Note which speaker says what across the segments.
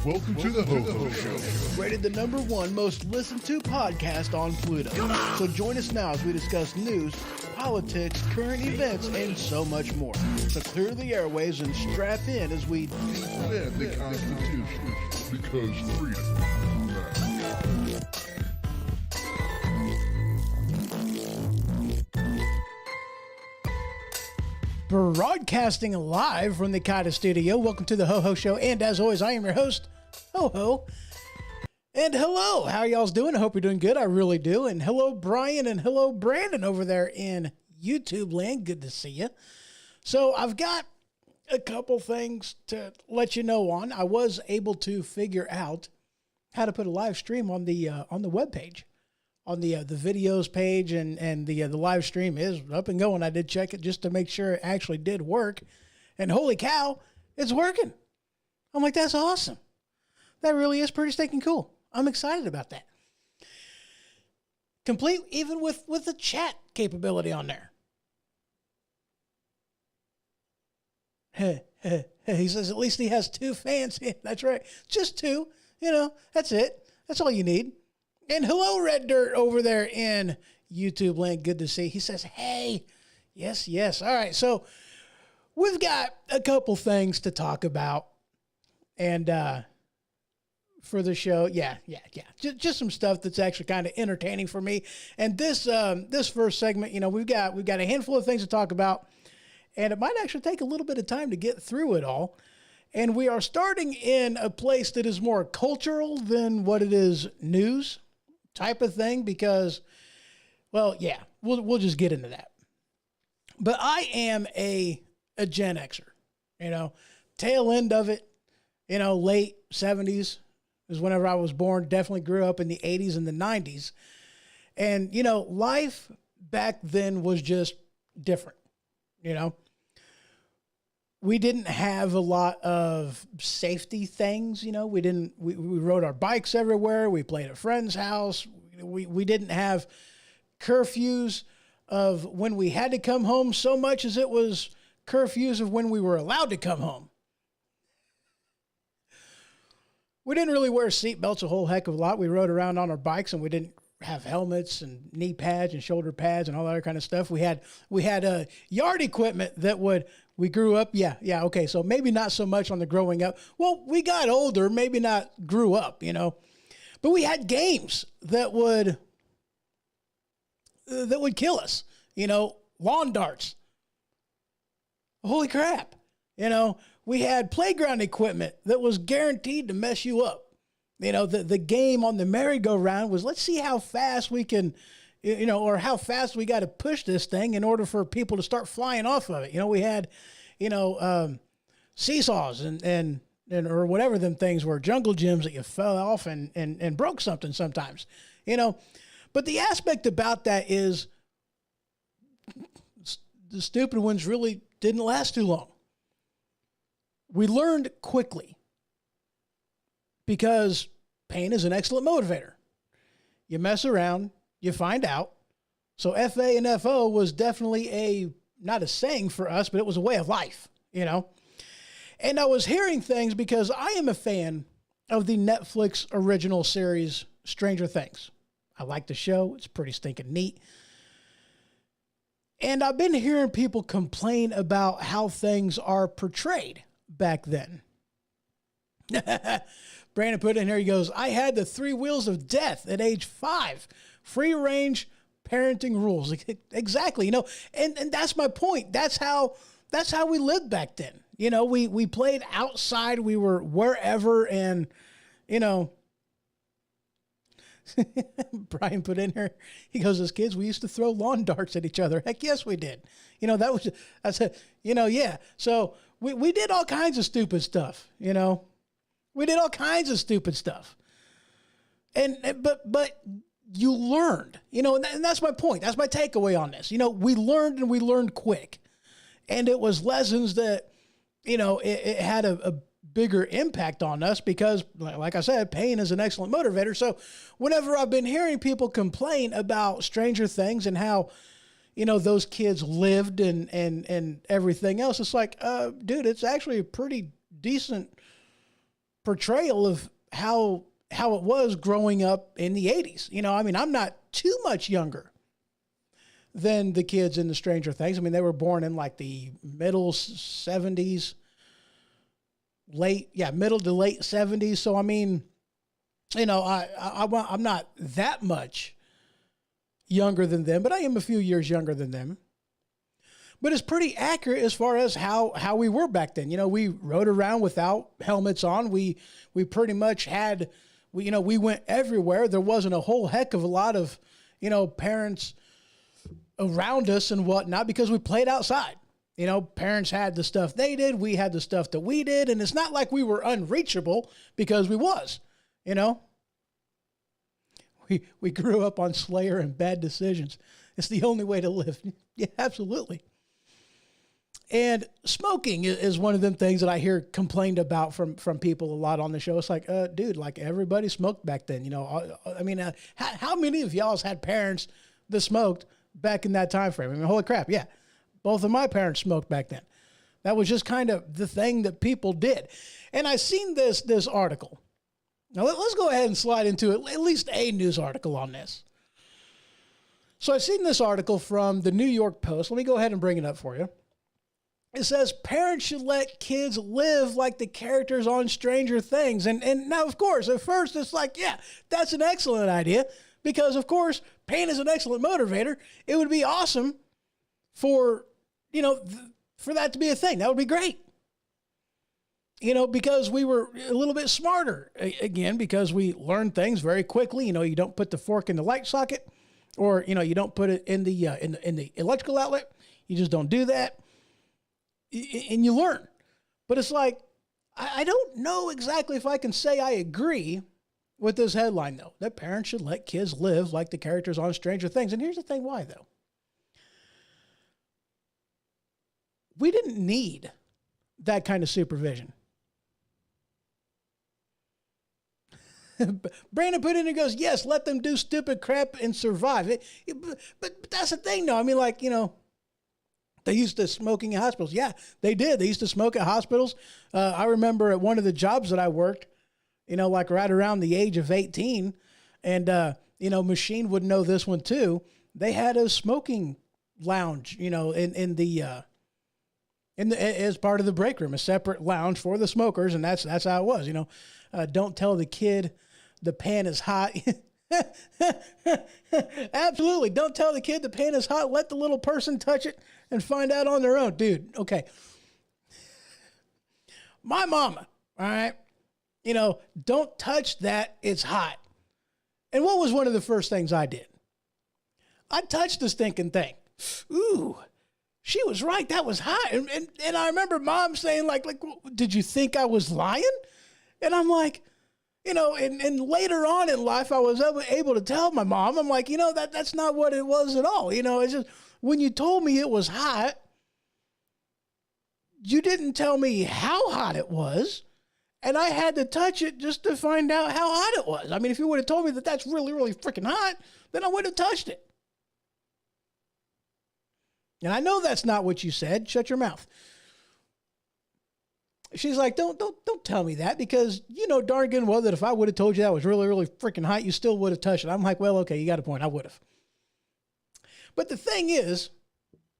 Speaker 1: Welcome to the Ho-Ho Show.
Speaker 2: Rated the #1 most listened to podcast on Pluto. So join us now as we discuss news, politics, current events, and so much more. So clear the airwaves and strap in as we
Speaker 1: defend the Constitution, because freedom matters.
Speaker 2: Broadcasting live from the Kata Studio. Welcome to the Ho-Ho Show. And as always, I am your host, Ho-Ho. And hello, how y'all's doing? I hope you're doing good. I really do. And hello, Brian, and hello, Brandon over there in YouTube land. Good to see you. So I've got a couple things to let you know on. I was able to figure out how to put a live stream on the webpage. On the videos page, and the live stream is up and going. I did check it just to make sure it actually did work, and holy cow, it's working. I'm like, that's awesome. That really is pretty stinking cool. I'm excited about that. Complete even with the chat capability on there. He says at least he has 2 fans. Yeah, that's right, just 2. You know, that's it. That's all you need. And hello, Red Dirt over there in YouTube land. Good to see. He says, hey, yes, yes. All right, so we've got a couple things to talk about. And for the show, yeah. Just some stuff that's actually kind of entertaining for me. And this first segment, you know, we've got a handful of things to talk about. And it might actually take a little bit of time to get through it all. And we are starting in a place that is more cultural than what it is news type of thing, because, well, yeah, we'll just get into that. But I am a Gen Xer, you know, tail end of it, you know, late 70s is whenever I was born. Definitely grew up in the 80s and the 90s. And, you know, life back then was just different, you know. We didn't have a lot of safety things, you know. We rode our bikes everywhere. We played at a friend's house. We didn't have curfews of when we had to come home so much as it was curfews of when we were allowed to come home. We didn't really wear seatbelts a whole heck of a lot. We rode around on our bikes, and we didn't have helmets and knee pads and shoulder pads and all that other kind of stuff. We had yard equipment that we grew up. Yeah. Okay. So maybe not so much on the growing up. Well, we got older, maybe not grew up, you know, but we had games that would kill us, you know, lawn darts. Holy crap. You know, we had playground equipment that was guaranteed to mess you up. You know, the game on the merry-go-round was, let's see how fast we can, you know, or how fast we got to push this thing in order for people to start flying off of it. You know, we had, you know, seesaws and or whatever them things were, jungle gyms that you fell off and broke something sometimes, you know. But the aspect about that is the stupid ones really didn't last too long. We learned quickly. because pain is an excellent motivator. You mess around, you find out. So FA and FO was definitely not a saying for us, but it was a way of life, you know? And I was hearing things because I am a fan of the Netflix original series, Stranger Things. I like the show. It's pretty stinking neat. And I've been hearing people complain about how things are portrayed back then. Brandon put in here, he goes, I had the 3 wheels of death at age 5. Free range parenting rules. Exactly. You know, and that's my point. That's how we lived back then. You know, we played outside, we were wherever, and, you know, Brian put in here, he goes, as kids, we used to throw lawn darts at each other. Heck yes, we did. You know, I said, you know, yeah. So we did all kinds of stupid stuff, you know. We did all kinds of stupid stuff. But you learned, you know, and that's my point. That's my takeaway on this. You know, we learned, and we learned quick. And it was lessons that, you know, it had a bigger impact on us because, like I said, pain is an excellent motivator. So whenever I've been hearing people complain about Stranger Things and how, you know, those kids lived and everything else, it's like, dude, it's actually a pretty decent portrayal of how it was growing up in the 80s. You know, I mean, I'm not too much younger than the kids in the Stranger Things. I mean, they were born in like the middle 70s, middle to late 70s. So, I mean, you know, I'm not that much younger than them, but I am a few years younger than them. But it's pretty accurate as far as how we were back then. You know, we rode around without helmets on. We pretty much had, we went everywhere. There wasn't a whole heck of a lot of, you know, parents around us and whatnot because we played outside. You know, parents had the stuff they did. We had the stuff that we did. And it's not like we were unreachable because we was, you know. We grew up on Slayer and Bad Decisions. It's the only way to live. Yeah, absolutely. And smoking is one of them things that I hear complained about from people a lot on the show. It's like, dude, like everybody smoked back then. You know, I mean, how many of y'all's had parents that smoked back in that time frame? I mean, holy crap, yeah. Both of my parents smoked back then. That was just kind of the thing that people did. And I seen this article. Now, let's go ahead and slide into at least a news article on this. So I've seen this article from the New York Post. Let me go ahead and bring it up for you. It says parents should let kids live like the characters on Stranger Things. And now, of course, at first it's like, yeah, that's an excellent idea because, of course, pain is an excellent motivator. It would be awesome for, you know, for that to be a thing. That would be great. You know, because we were a little bit smarter, again, because we learned things very quickly. You know, you don't put the fork in the light socket or, you know, you don't put it in the electrical outlet. You just don't do that. And you learn. But it's like, I don't know exactly if I can say I agree with this headline, though, that parents should let kids live like the characters on Stranger Things. And here's the thing why, though. We didn't need that kind of supervision. Brandon put in and goes, yes, let them do stupid crap and survive. But that's the thing, though. I mean, like, you know, they used to smoking in hospitals. Yeah, they did. They used to smoke at hospitals. I remember at one of the jobs that I worked, you know, like right around the age of 18, and, you know, Machine would know this one too. They had a smoking lounge, you know, as part of the break room, a separate lounge for the smokers, and that's how it was. You know, don't tell the kid the pan is hot. Absolutely, don't tell the kid the pan is hot. Let the little person touch it and find out on their own, dude. Okay, my mama, all right, you know, don't touch that. It's hot. And what was one of the first things I did? I touched the stinking thing. Ooh. She was right. That was hot. And I remember mom saying, like, did you think I was lying? And I'm like, you know, and later on in life, I was able to tell my mom, I'm like, you know, that's not what it was at all. You know, it's just when you told me it was hot, you didn't tell me how hot it was. And I had to touch it just to find out how hot it was. I mean, if you would have told me that that's really, really freaking hot, then I would have touched it. And I know that's not what you said. Shut your mouth. She's like, don't tell me that, because you know darn good and well that if I would have told you that was really, really freaking hot, you still would have touched it. I'm like, well, okay, you got a point. I would have. But the thing is,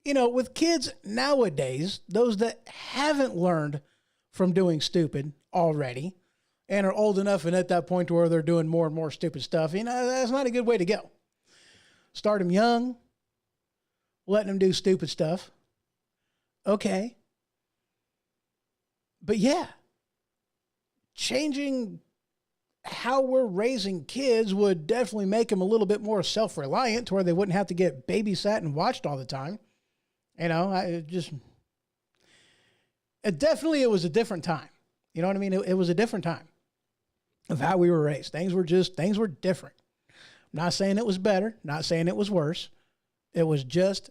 Speaker 2: you know, with kids nowadays, those that haven't learned from doing stupid already and are old enough and at that point to where they're doing more and more stupid stuff, you know, that's not a good way to go. Start them young, letting them do stupid stuff. Okay. But yeah, changing how we're raising kids would definitely make them a little bit more self-reliant to where they wouldn't have to get babysat and watched all the time. You know, it was a different time. You know what I mean? It was a different time of how we were raised. Things were different. I'm not saying it was better, not saying it was worse. It was just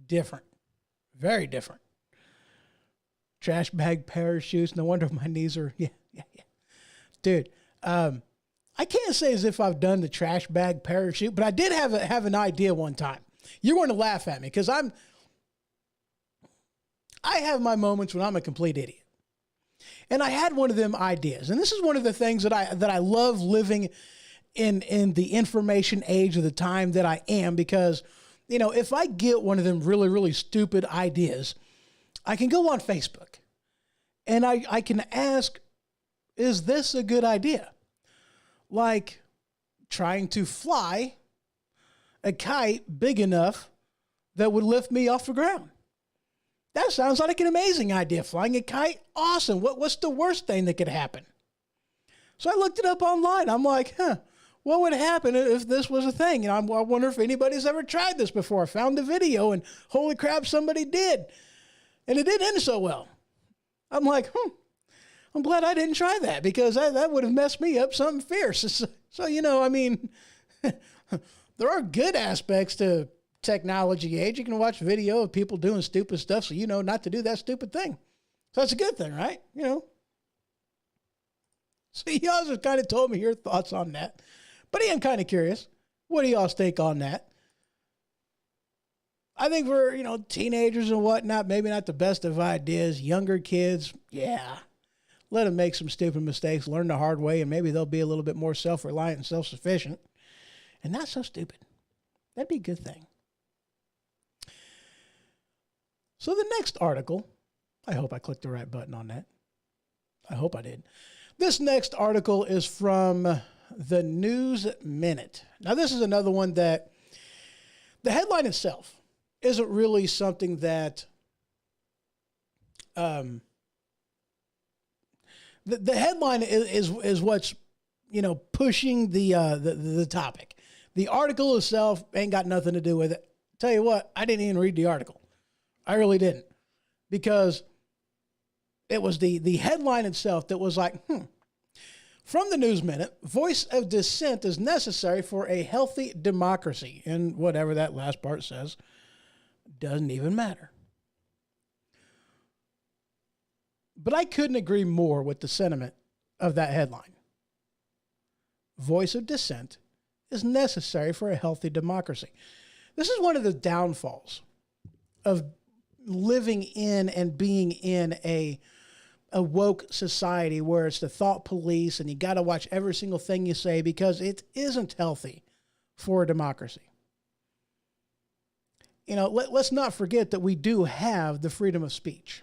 Speaker 2: different. Very different. Trash bag parachutes. No wonder my knees are, yeah. Dude, I can't say as if I've done the trash bag parachute, but I did have an idea one time. You're going to laugh at me because I have my moments when I'm a complete idiot. And I had one of them ideas. And this is one of the things that I love living in the information age of the time that I am, because, you know, if I get one of them really, really stupid ideas, I can go on Facebook and I can ask, is this a good idea? Like trying to fly a kite big enough that would lift me off the ground. That sounds like an amazing idea. Flying a kite, awesome. What's the worst thing that could happen? So I looked it up online. I'm like, what would happen if this was a thing? And I wonder if anybody's ever tried this before. I found the video and holy crap, somebody did. And it didn't end so well. I'm like, I'm glad I didn't try that, because that would have messed me up something fierce. So you know, I mean, there are good aspects to technology age. You can watch video of people doing stupid stuff so you know not to do that stupid thing. So that's a good thing, right? You know. So y'all just kind of told me your thoughts on that. But I am kind of curious. What do y'all's take on that? I think for, you know, teenagers and whatnot, maybe not the best of ideas. Younger kids, yeah. Let them make some stupid mistakes, learn the hard way, and maybe they'll be a little bit more self-reliant and self-sufficient. And not so stupid. That'd be a good thing. So the next article, I hope I clicked the right button on that. I hope I did. This next article is from the News Minute. Now, this is another one that the headline itself isn't really something that the headline is what's, you know, pushing the topic. The article itself ain't got nothing to do with it. Tell you what, I didn't even read the article. I really didn't, because it was the headline itself that was like, From the News Minute, voice of dissent is necessary for a healthy democracy. And whatever that last part says doesn't even matter. But I couldn't agree more with the sentiment of that headline. Voice of dissent is necessary for a healthy democracy. This is one of the downfalls of living in and being in a woke society where it's the thought police and you got to watch every single thing you say, because it isn't healthy for a democracy. You know, let's not forget that we do have the freedom of speech.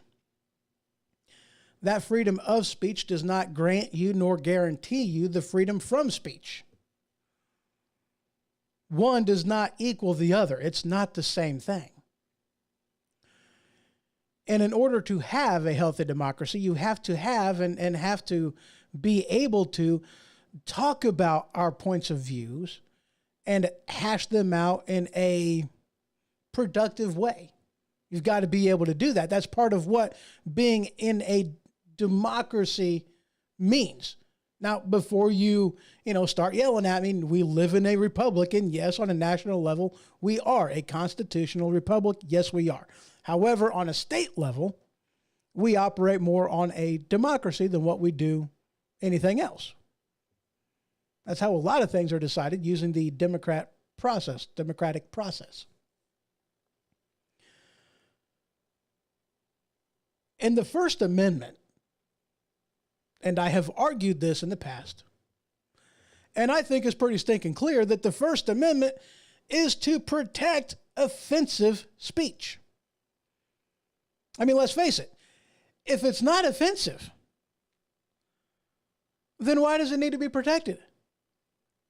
Speaker 2: That freedom of speech does not grant you nor guarantee you the freedom from speech. One does not equal the other. It's not the same thing. And in order to have a healthy democracy, you have to have and have to be able to talk about our points of views and hash them out in a productive way. You've got to be able to do that. That's part of what being in a democracy means. Now, before you start yelling at me, we live in a republic, and yes, on a national level, we are a constitutional republic. Yes, we are. However, on a state level, we operate more on a democracy than what we do anything else. That's how a lot of things are decided using the democratic process. In the First Amendment, and I have argued this in the past, and I think it's pretty stinking clear that the First Amendment is to protect offensive speech. I mean, let's face it. If it's not offensive, then why does it need to be protected?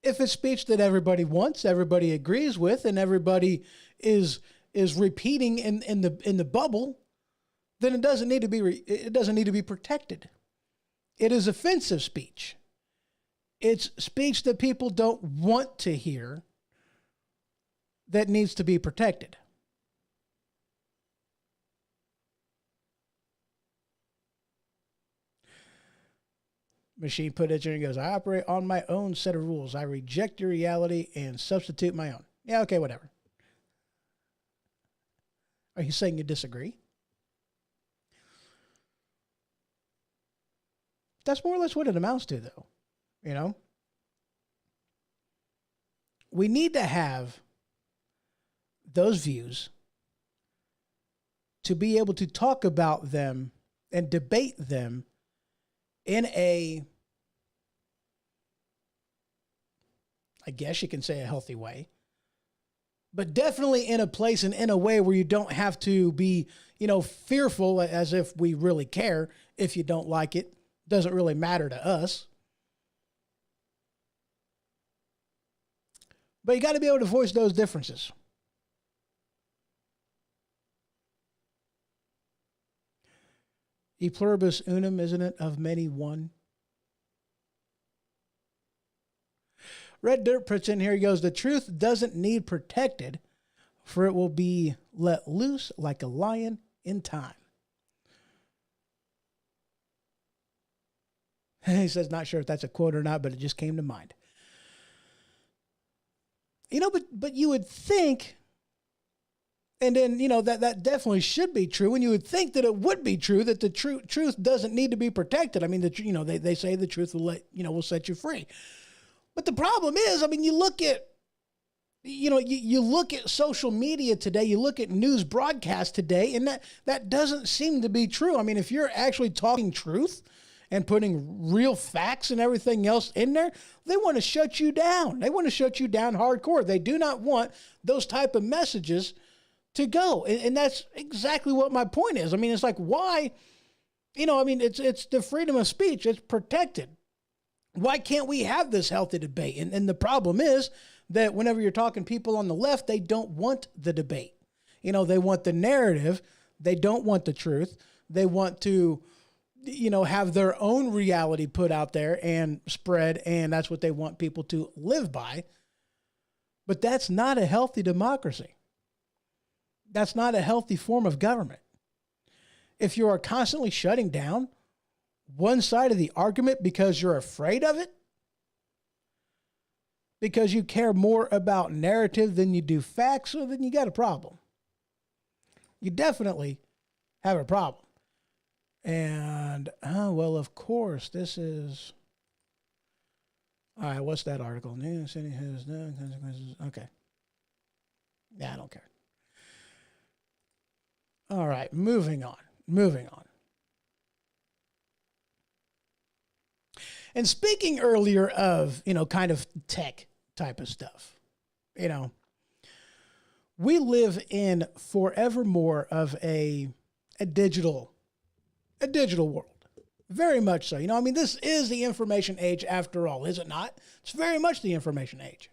Speaker 2: If it's speech that everybody wants, everybody agrees with, and everybody is repeating in the bubble, then it doesn't need to be protected. It is offensive speech. It's speech that people don't want to hear that needs to be protected. Machine put it in and goes, I operate on my own set of rules. I reject your reality and substitute my own. Yeah, okay, whatever. Are you saying you disagree? That's more or less what it amounts to, though. You know? We need to have those views to be able to talk about them and debate them in a, I guess you can say, a healthy way, but definitely in a place and in a way where you don't have to be, fearful as if we really care. If you don't like it, doesn't really matter to us. But you got to be able to voice those differences. E pluribus unum, isn't it, of many one? Red Dirt puts in here, he goes, the truth doesn't need protected, for it will be let loose like a lion in time. He says, not sure if that's a quote or not, but it just came to mind. But you would think, and then, that definitely should be true, and you would think that it would be true that the truth doesn't need to be protected. I mean, they say the truth will set you free. But the problem is, you look at, you look at social media today, you look at news broadcasts today, and that doesn't seem to be true. I mean, if you're actually talking truth and putting real facts and everything else in there, they want to shut you down. They want to shut you down hardcore. They do not want those type of messages to go. And that's exactly what my point is. I mean, it's like, why, it's the freedom of speech. It's protected. Why can't we have this healthy debate? And the problem is that whenever you're talking people on the left, they don't want the debate. They want the narrative. They don't want the truth. They want to, have their own reality put out there and spread, and that's what they want people to live by. But that's not a healthy democracy. That's not a healthy form of government. If you are constantly shutting down one side of the argument because you're afraid of it, because you care more about narrative than you do facts, well, then you got a problem. You definitely have a problem. And, of course, this is, all right, what's that article? New York City has no consequences. Okay. Yeah, I don't care. All right, moving on. And speaking earlier of, kind of tech type of stuff, we live in forever more of a digital world. Very much so. This is the information age after all, is it not? It's very much the information age.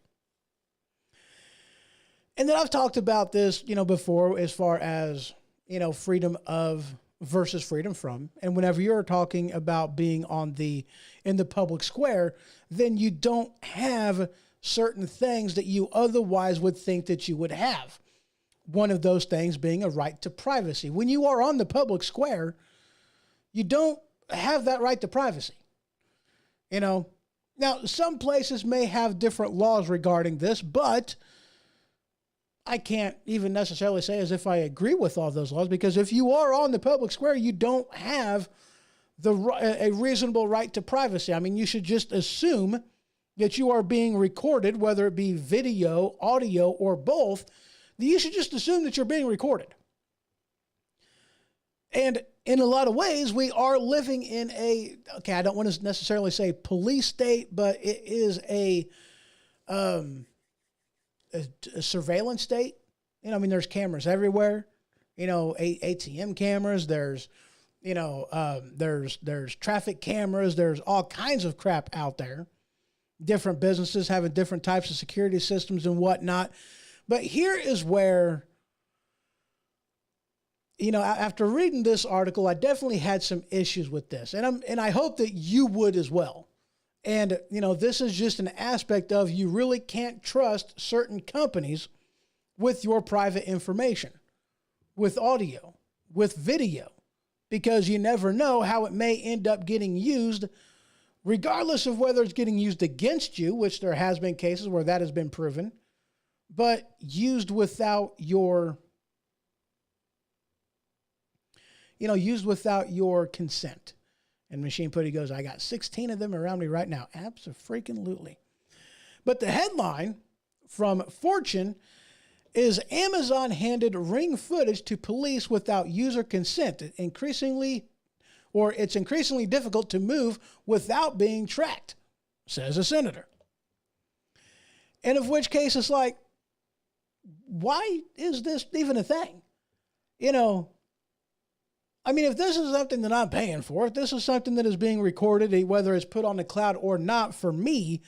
Speaker 2: And then I've talked about this, before as far as, freedom of versus freedom from. And whenever you're talking about being in the public square, then you don't have certain things that you otherwise would think that you would have. One of those things being a right to privacy. When you are on the public square, you don't have that right to privacy. Now, some places may have different laws regarding this, but I can't even necessarily say as if I agree with all those laws, because if you are on the public square, you don't have a reasonable right to privacy. I mean, you should just assume that you are being recorded, whether it be video, audio, or both. You should just assume that you're being recorded. And in a lot of ways, we are living in I don't want to necessarily say police state, but it is a surveillance state. You know, I mean, there's cameras everywhere. You know, ATM cameras. There's traffic cameras. There's all kinds of crap out there. Different businesses having different types of security systems and whatnot. But here is where, you know, after reading this article, I definitely had some issues with this. And I hope that you would as well. And, you know, this is just an aspect of you really can't trust certain companies with your private information, with audio, with video, because you never know how it may end up getting used, regardless of whether it's getting used against you, which there has been cases where that has been proven, but used without your, used without your consent. And Machine Putty goes, I got 16 of them around me right now. Abso-freaking-lutely. But the headline from Fortune is Amazon handed Ring footage to police without user consent. It's increasingly difficult to move without being tracked, says a senator. And of which case it's like, why is this even a thing? You know, I mean, if this is something that I'm paying for, if this is something that is being recorded, whether it's put on the cloud or not, for me,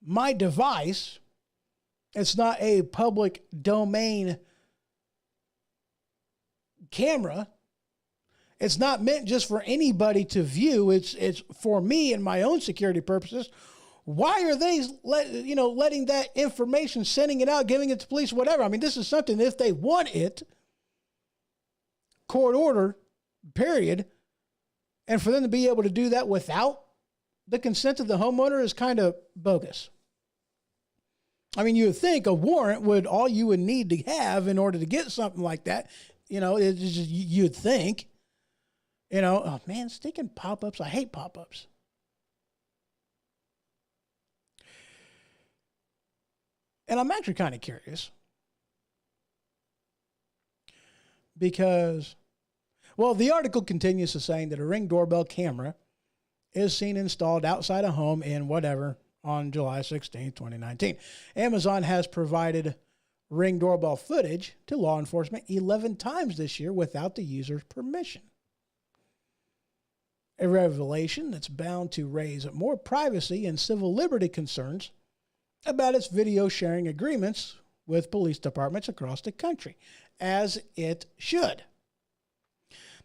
Speaker 2: my device, it's not a public domain camera. It's not meant just for anybody to view. It's for me and my own security purposes. Why are they letting that information, sending it out, giving it to police, whatever? I mean, this is something, if they want it, court order, period. And for them to be able to do that without the consent of the homeowner is kind of bogus. I mean, you would think a warrant would all you would need to have in order to get something like that. You know, it's just, you'd think, oh man, stinking pop-ups. I hate pop-ups. And I'm actually kind of curious because, well, the article continues to saying that a Ring doorbell camera is seen installed outside a home in whatever on July 16, 2019. Amazon has provided Ring doorbell footage to law enforcement 11 times this year without the user's permission. A revelation that's bound to raise more privacy and civil liberty concerns about its video sharing agreements with police departments across the country, as it should.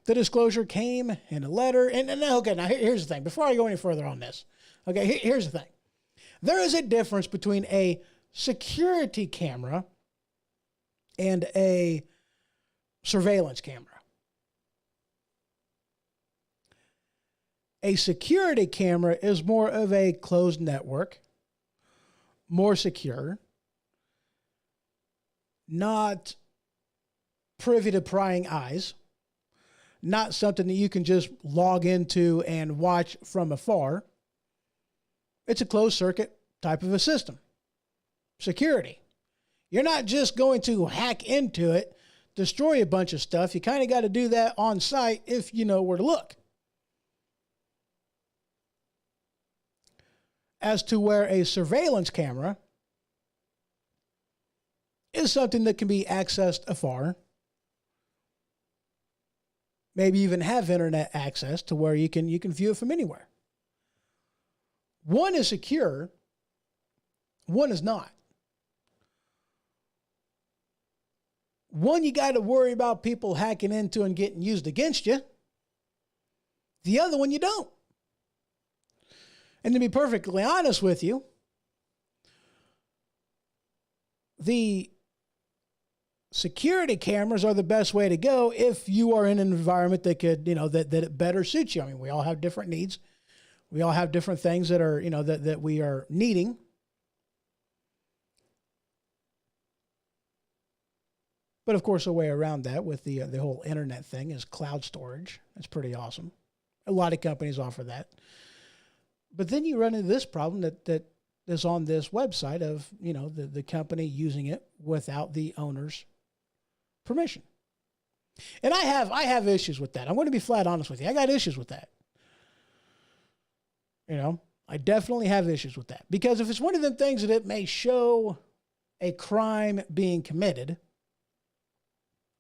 Speaker 2: The disclosure came in a letter, and okay, now here's the thing. Before I go any further on this, okay, here's the thing. There is a difference between a security camera and a surveillance camera. A security camera is more of a closed network, more secure, not privy to prying eyes, not something that you can just log into and watch from afar. It's a closed circuit type of a system. Security. You're not just going to hack into it, destroy a bunch of stuff. You kind of got to do that on site if you know where to look. As to where a surveillance camera is something that can be accessed afar. Maybe even have internet access to where you can view it from anywhere. One is secure, one is not. One you got to worry about people hacking into and getting used against you. The other one you don't. And to be perfectly honest with you, the security cameras are the best way to go if you are in an environment that could, that it better suits you. I mean, we all have different needs. We all have different things that are, that we are needing. But of course, a way around that with the whole internet thing is cloud storage. That's pretty awesome. A lot of companies offer that. But then you run into this problem that is on this website of, the company using it without the owner's permission. And I have issues with that. I'm going to be flat honest with you. I got issues with that. I definitely have issues with that. Because if it's one of them things that it may show a crime being committed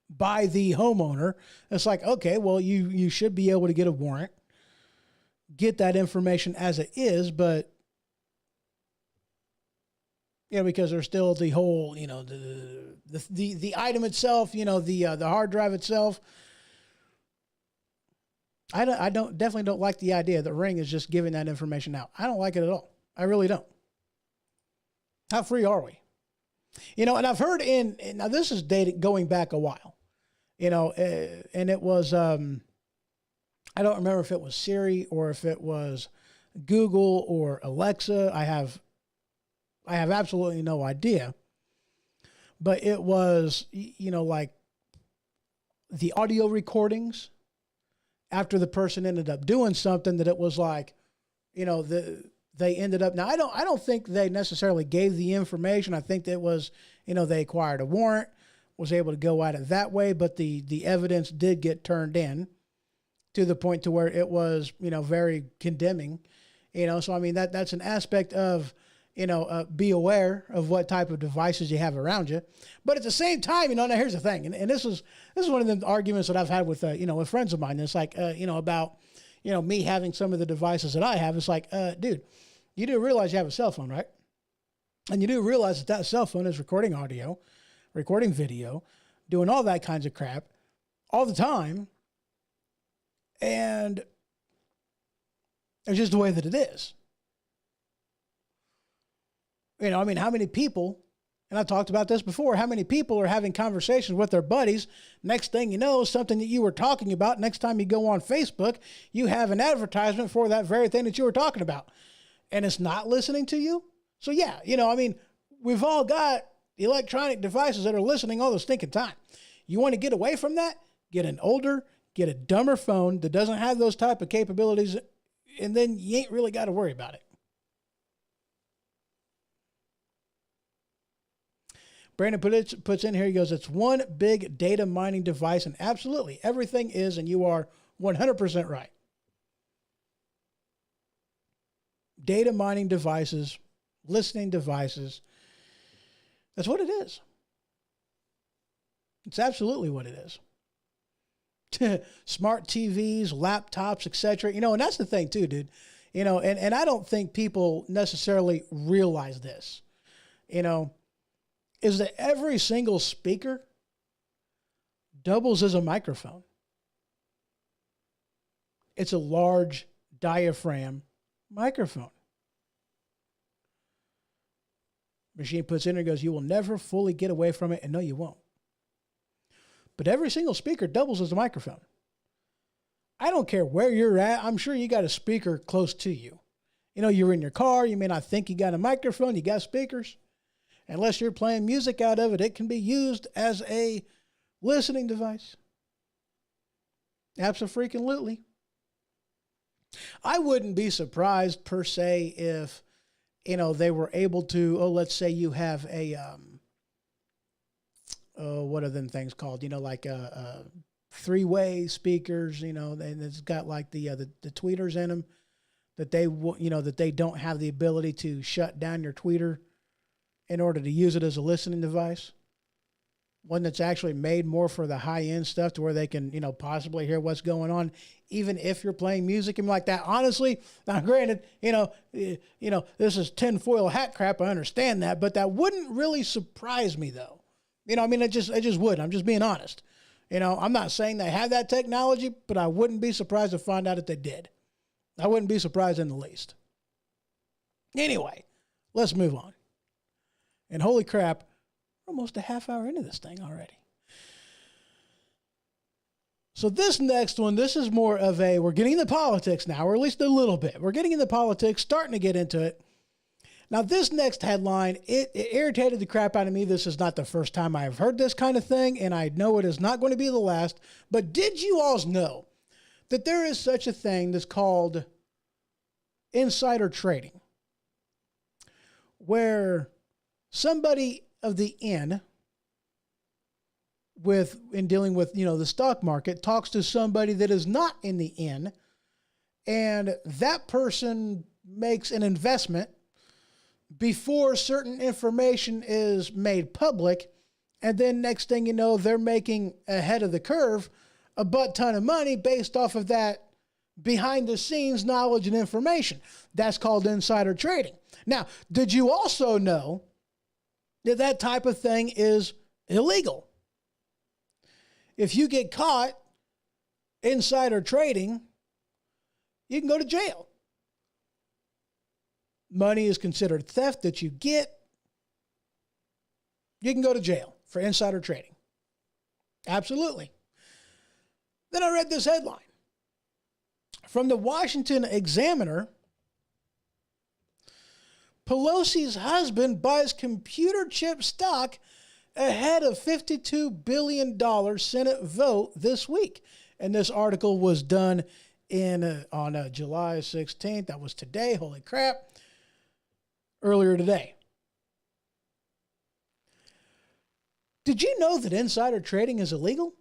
Speaker 2: by the homeowner, it's like, okay, well, you should be able to get a warrant, get that information as it is, but because there's still the whole, the item itself, the hard drive itself. I definitely don't like the idea that Ring is just giving that information out. I don't like it at all. I really don't. How free are we? And I've heard now this is going back a while, and it was, I don't remember if it was Siri or if it was Google or Alexa. I have absolutely no idea, but it was, like the audio recordings after the person ended up doing something that it was like, they ended up, now I don't think they necessarily gave the information. I think that was, they acquired a warrant, was able to go at it that way, but the evidence did get turned in to the point to where it was, very condemning, so I mean, that's an aspect of, be aware of what type of devices you have around you. But at the same time, now here's the thing, and this is one of the arguments that I've had with, with friends of mine. It's like, about, me having some of the devices that I have. It's like, dude, you do realize you have a cell phone, right? And you do realize that cell phone is recording audio, recording video, doing all that kinds of crap all the time. And it's just the way that it is. How many people, and I talked about this before, how many people are having conversations with their buddies? Next thing you know, something that you were talking about, next time you go on Facebook, you have an advertisement for that very thing that you were talking about. And it's not listening to you. So yeah, we've all got electronic devices that are listening all the stinking time. You want to get away from that? Get a dumber phone that doesn't have those type of capabilities, and then you ain't really got to worry about it. Brandon puts in here, he goes, it's one big data mining device, and absolutely everything is, and you are 100% right. Data mining devices, listening devices, that's what it is. It's absolutely what it is. Smart TVs, laptops, etc. And that's the thing too, dude. And I don't think people necessarily realize this, is that every single speaker doubles as a microphone. It's a large diaphragm microphone. Machine puts in and goes, you will never fully get away from it, and no, you won't. But every single speaker doubles as a microphone. I don't care where you're at. I'm sure you got a speaker close to you. You're in your car. You may not think you got a microphone. You got speakers. Unless you're playing music out of it, it can be used as a listening device. Absolutely. I wouldn't be surprised per se if, they were able to, let's say you have a, what are them things called? Like three-way speakers, and it's got like the tweeters in them that they don't have the ability to shut down your tweeter in order to use it as a listening device. One that's actually made more for the high-end stuff to where they can, possibly hear what's going on, even if you're playing music and like that. Honestly, now granted, this is tinfoil hat crap. I understand that, but that wouldn't really surprise me though. It just wouldn't. I'm just being honest. I'm not saying they have that technology, but I wouldn't be surprised to find out if they did. I wouldn't be surprised in the least. Anyway, let's move on. And holy crap, we're almost a half hour into this thing already. So this next one, this is more of we're getting into politics now, or at least a little bit. We're getting into politics, starting to get into it. Now this next headline, it irritated the crap out of me. This is not the first time I have heard this kind of thing, and I know it is not going to be the last. But did you all know that there is such a thing that's called insider trading, where somebody of the in dealing with, the stock market talks to somebody that is not in the in, and that person makes an investment before certain information is made public. And then next thing you know, they're making ahead of the curve a butt ton of money based off of that behind the scenes knowledge and information. That's called insider trading. Now, did you also know that that type of thing is illegal? If you get caught insider trading, you can go to jail. Money is considered theft that you get. You can go to jail for insider trading. Absolutely. Then I read this headline from the Washington Examiner. Pelosi's husband buys computer chip stock ahead of $52 billion Senate vote this week. And this article was done on July 16th. That was today. Holy crap. Earlier today. Did you know that insider trading is illegal?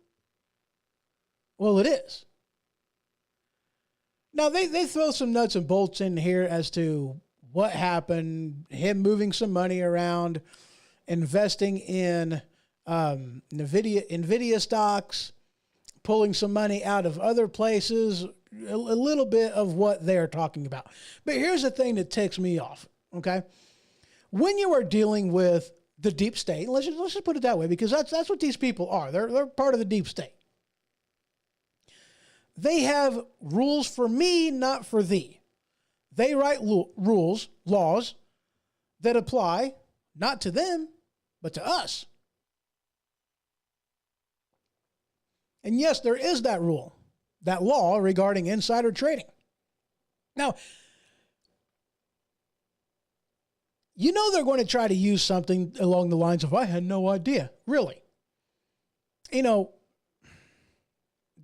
Speaker 2: Well, it is. Now, they throw some nuts and bolts in here as to what happened, him moving some money around, investing in NVIDIA stocks, pulling some money out of other places, a little bit of what they're talking about. But here's the thing that ticks me off, okay? When you are dealing with the deep state, let's just put it that way, because that's what these people are. They're part of the deep state. They have rules for me, not for thee. They write rules, laws that apply not to them, but to us. And yes, there is that rule, that law regarding insider trading. Now, you know they're going to try to use something along the lines of, I had no idea. Really?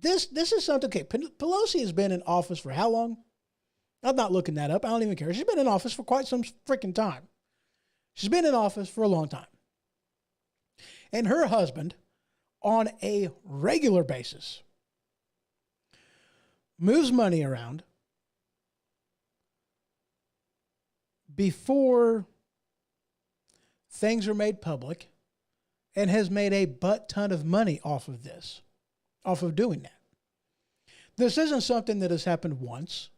Speaker 2: This is something, okay, Pelosi has been in office for how long? I'm not looking that up. I don't even care. She's been in office for quite some freaking time. She's been in office for a long time. And her husband, on a regular basis, moves money around before things are made public and has made a butt ton of money off of this, off of doing that. This isn't something that has happened once.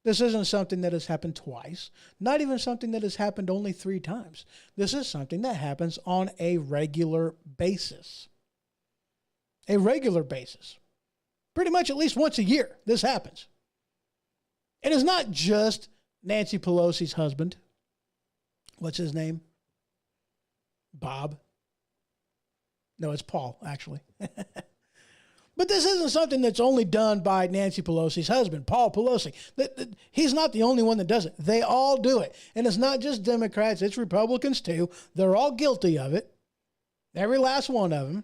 Speaker 2: This isn't something that has happened twice. Not even something that has happened only 3 times. This is something that happens on a regular basis. A regular basis. Pretty much at least once a year, this happens. It is not just Nancy Pelosi's husband. What's his name? Bob. No, it's Paul, actually. But this isn't something that's only done by Nancy Pelosi's husband, Paul Pelosi. He's not the only one that does it. They all do it. And it's not just Democrats, it's Republicans too. They're all guilty of it. Every last one of them.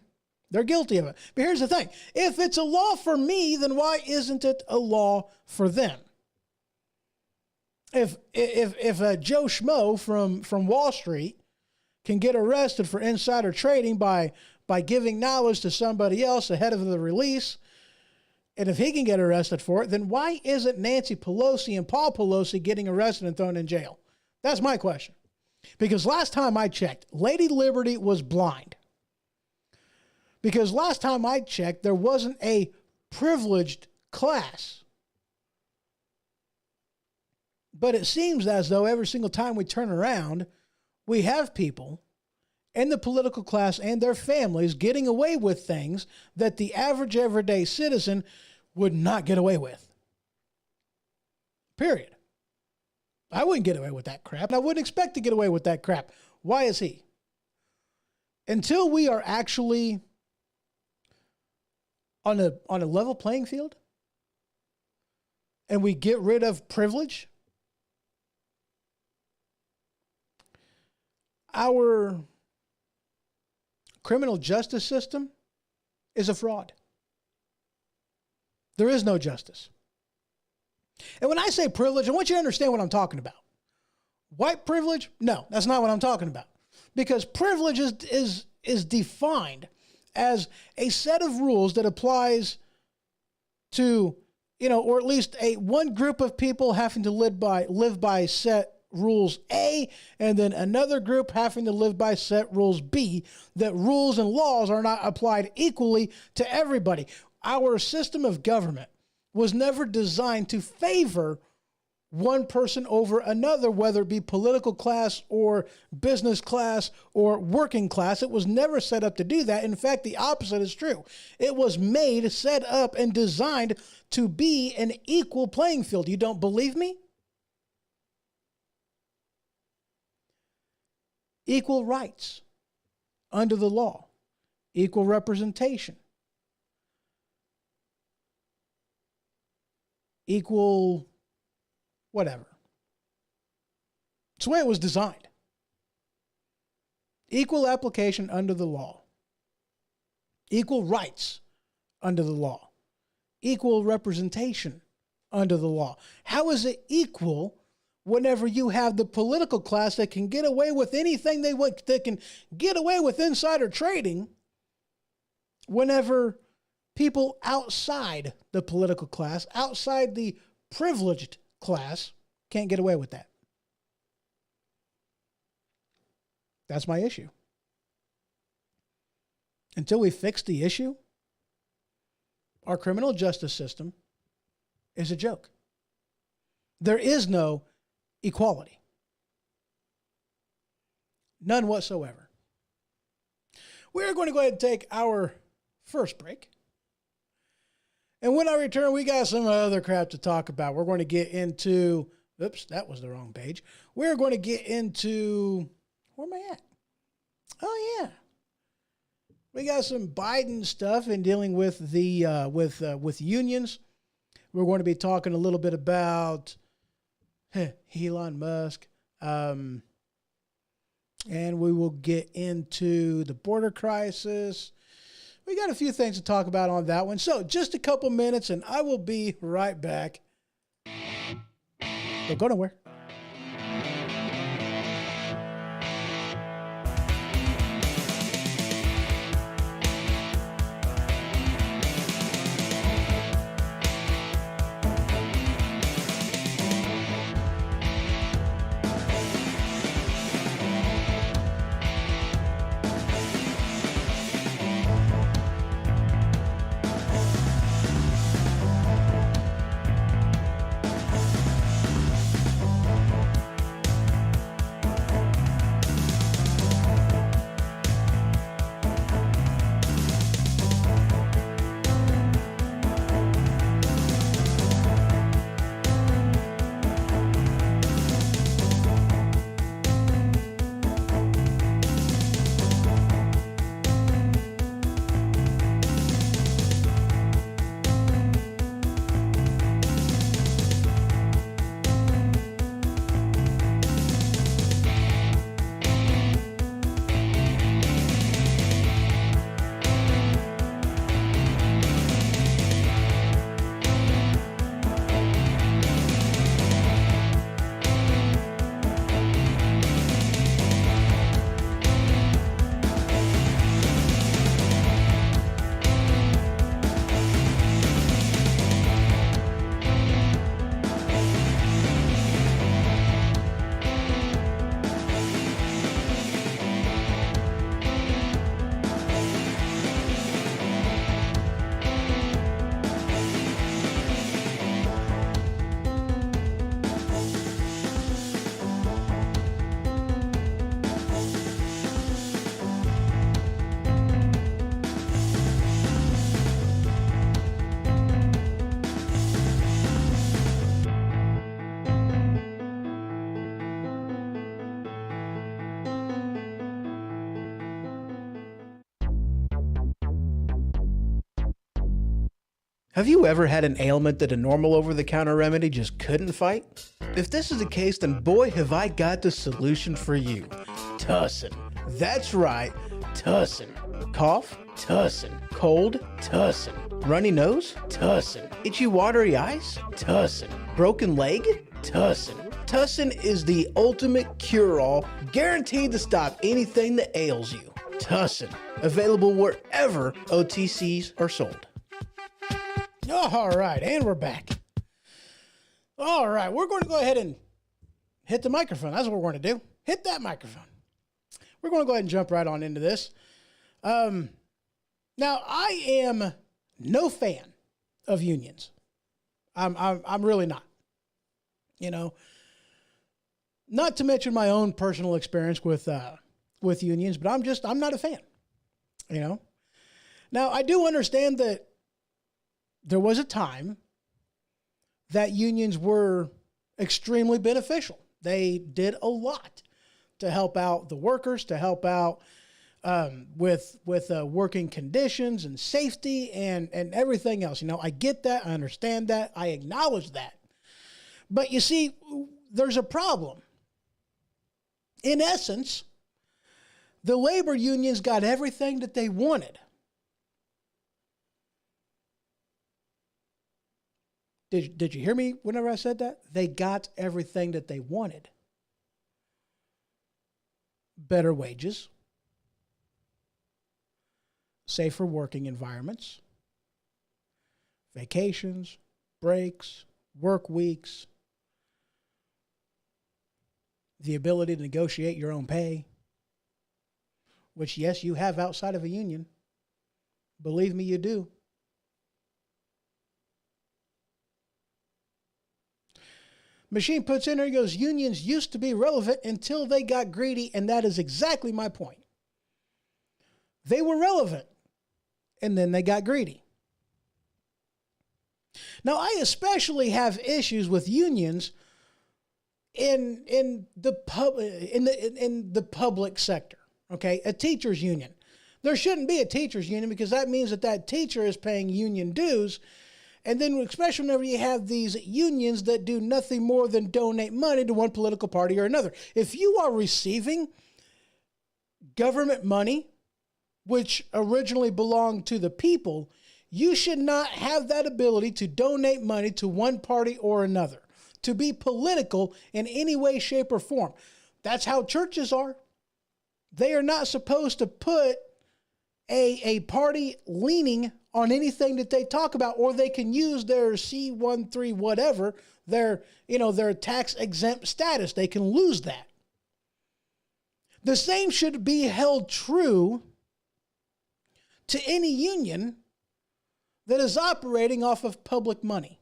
Speaker 2: They're guilty of it. But here's the thing. If it's a law for me, then why isn't it a law for them? If a Joe Schmo from Wall Street can get arrested for insider trading by giving knowledge to somebody else ahead of the release, and if he can get arrested for it, then why isn't Nancy Pelosi and Paul Pelosi getting arrested and thrown in jail? That's my question. Because last time I checked, Lady Liberty was blind. Because last time I checked, there wasn't a privileged class. But it seems as though every single time we turn around, we have people in the political class and their families getting away with things that the average everyday citizen would not get away with. Period. I wouldn't get away with that crap, and I wouldn't expect to get away with that crap. Why is he? Until we are actually on a level playing field and we get rid of privilege, our criminal justice system is a fraud. There is no justice. And when I say privilege, I want you to understand what I'm talking about. White privilege? No, that's not what I'm talking about. Because privilege is defined as a set of rules that applies to, or at least one group of people having to live by set rules A, and then another group having to live by set rules B, that rules and laws are not applied equally to everybody. Our system of government was never designed to favor one person over another, whether it be political class or business class or working class. It was never set up to do that. In fact, the opposite is true. It was made, set up, and designed to be an equal playing field. You don't believe me? Equal rights under the law, equal representation, equal whatever. It's the way it was designed. Equal application under the law, equal rights under the law, equal representation under the law. How is it equal whenever you have the political class that can get away with anything they want, that can get away with insider trading, whenever people outside the political class, outside the privileged class, can't get away with that? That's my issue. Until we fix the issue, our criminal justice system is a joke. There is no equality. None whatsoever. We're going to go ahead and take our first break. And when I return, we got some other crap to talk about. We're going to get into, oops, that was the wrong page. We're going to get into, where am I at? Oh, yeah. We got some Biden stuff in dealing with the with unions. We're going to be talking a little bit about Elon Musk. And we will get into the border crisis. We got a few things to talk about on that one. So just a couple minutes and I will be right back. Don't go nowhere. Have you ever had an ailment that a normal over-the-counter remedy just couldn't fight? If this is the case, then boy, have I got the solution for you. Tussin. That's right, Tussin. Cough? Tussin. Cold? Tussin. Runny nose? Tussin. Itchy watery eyes? Tussin. Broken leg? Tussin. Tussin is the ultimate cure-all, guaranteed to stop anything that ails you. Tussin. Available wherever OTCs are sold. All right, and we're back. All right, we're going to go ahead and hit the microphone. That's what we're going to do. Hit that microphone. We're going to go ahead and jump right on into this. Now, I am no fan of unions. I'm really not. You know, not to mention my own personal experience with unions, but I'm not a fan. You know. Now, I do understand that there was a time that unions were extremely beneficial. They did a lot to help out the workers, to help out with working conditions and safety and everything else. You know, I get that. I understand that. I acknowledge that. But you see, there's a problem. In essence, the labor unions got everything that they wanted. Did you hear me whenever I said that? They got everything that they wanted. Better wages, safer working environments, vacations, breaks, work weeks, the ability to negotiate your own pay, which, yes, you have outside of a union. Believe me, you do. Machine puts in there, he goes, unions used to be relevant until they got greedy, and that is exactly my point. They were relevant, and then they got greedy. Now, I especially have issues with unions in the public sector. Okay, a teachers union. There shouldn't be a teachers union because that means that teacher is paying union dues. And then especially whenever you have these unions that do nothing more than donate money to one political party or another. If you are receiving government money, which originally belonged to the people, you should not have that ability to donate money to one party or another, to be political in any way, shape, or form. That's how churches are. They are not supposed to put a party leaning on anything that they talk about, or they can use their C-13 whatever, their tax exempt status. They can lose that. The same should be held true to any union that is operating off of public money.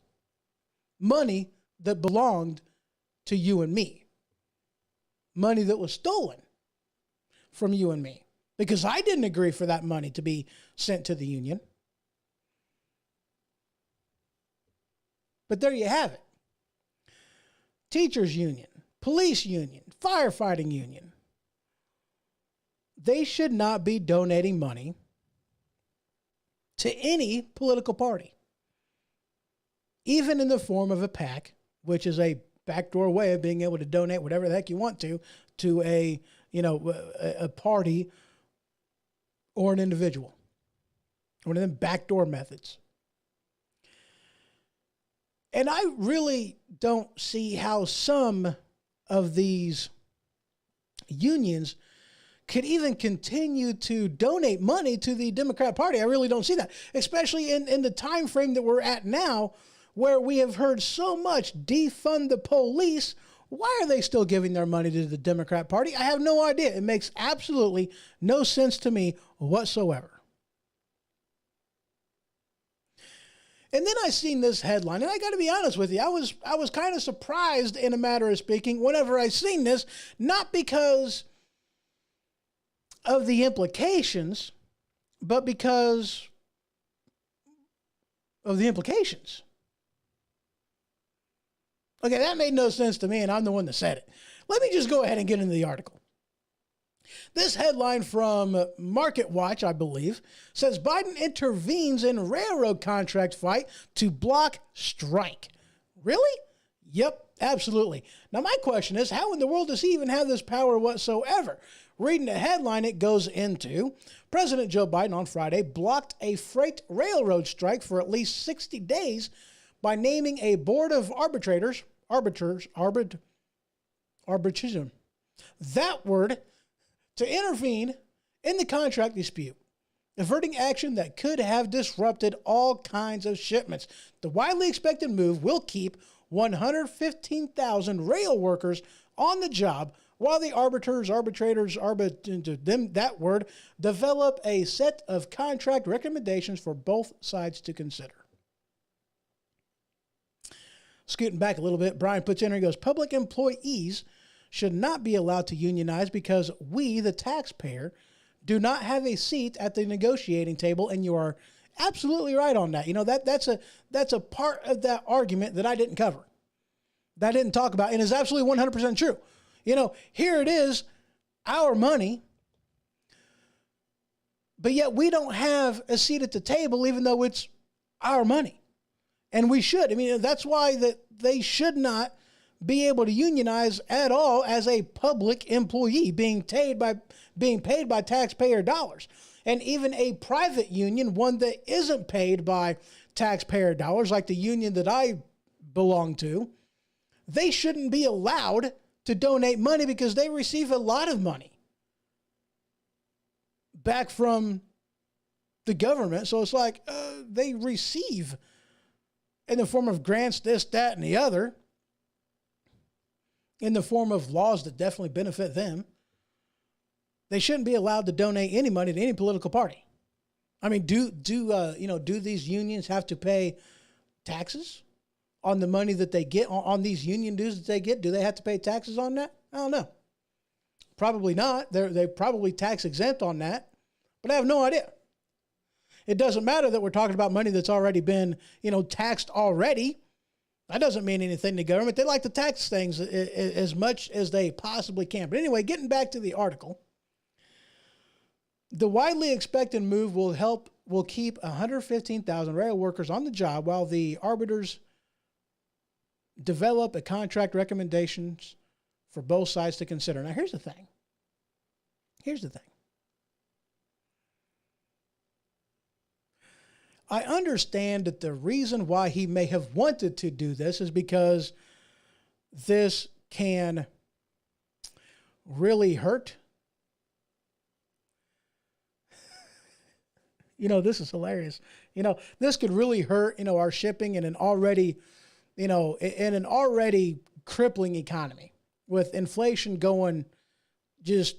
Speaker 2: Money that belonged to you and me. Money that was stolen from you and me. Because I didn't agree for that money to be sent to the union. But there you have it. Teachers union, police union, firefighting union. They should not be donating money to any political party. Even in the form of a PAC, which is a backdoor way of being able to donate whatever the heck you want to a party or an individual. One of them backdoor methods. And I really don't see how some of these unions could even continue to donate money to the Democrat Party. I really don't see that, especially in the time frame that we're at now, where we have heard so much defund the police. Why are they still giving their money to the Democrat Party? I have no idea. It makes absolutely no sense to me whatsoever. And then I seen this headline, and I got to be honest with you, I was kind of surprised, in a matter of speaking, whenever I seen this, not because of the implications, but because of the implications. Okay, that made no sense to me, and I'm the one that said it. Let me just go ahead and get into the article. This headline from Market Watch, I believe, says Biden intervenes in railroad contract fight to block strike. Really? Yep, absolutely. Now, my question is, how in the world does he even have this power whatsoever? Reading the headline, it goes into President Joe Biden on Friday blocked a freight railroad strike for at least 60 days by naming a board of arbitrators, arbitrism, that word, to intervene in the contract dispute, averting action that could have disrupted all kinds of shipments. The widely expected move will keep 115,000 rail workers on the job while the arbitrators, that word, develop a set of contract recommendations for both sides to consider. Scooting back a little bit, Brian puts in here, he goes, public employees should not be allowed to unionize because we, the taxpayer, do not have a seat at the negotiating table, and you are absolutely right on that. You know, that's a part of that argument that I didn't cover, that I didn't talk about, and is absolutely 100% true. You know, here it is, our money, but yet we don't have a seat at the table, even though it's our money. And we should. I mean, that's why that they should not be able to unionize at all as a public employee being paid by taxpayer dollars. And even a private union, one that isn't paid by taxpayer dollars, like the union that I belong to, they shouldn't be allowed to donate money because they receive a lot of money back from the government. So it's like they receive in the form of grants, this, that, and the other, in the form of laws that definitely benefit them. They shouldn't be allowed to donate any money to any political party. I mean, do these unions have to pay taxes on the money that they get, on these union dues that they get? Do they have to pay taxes on that? I don't know. Probably not. They're probably tax exempt on that, but I have no idea. It doesn't matter that we're talking about money that's already been, taxed already. That doesn't mean anything to government. They like to tax things as much as they possibly can. But anyway, getting back to the article, the widely expected move will keep 115,000 rail workers on the job while the arbiters develop a contract recommendations for both sides to consider. Now, here's the thing. I understand that the reason why he may have wanted to do this is because this can really hurt. This is hilarious. This could really hurt, our shipping in an already crippling economy with inflation going just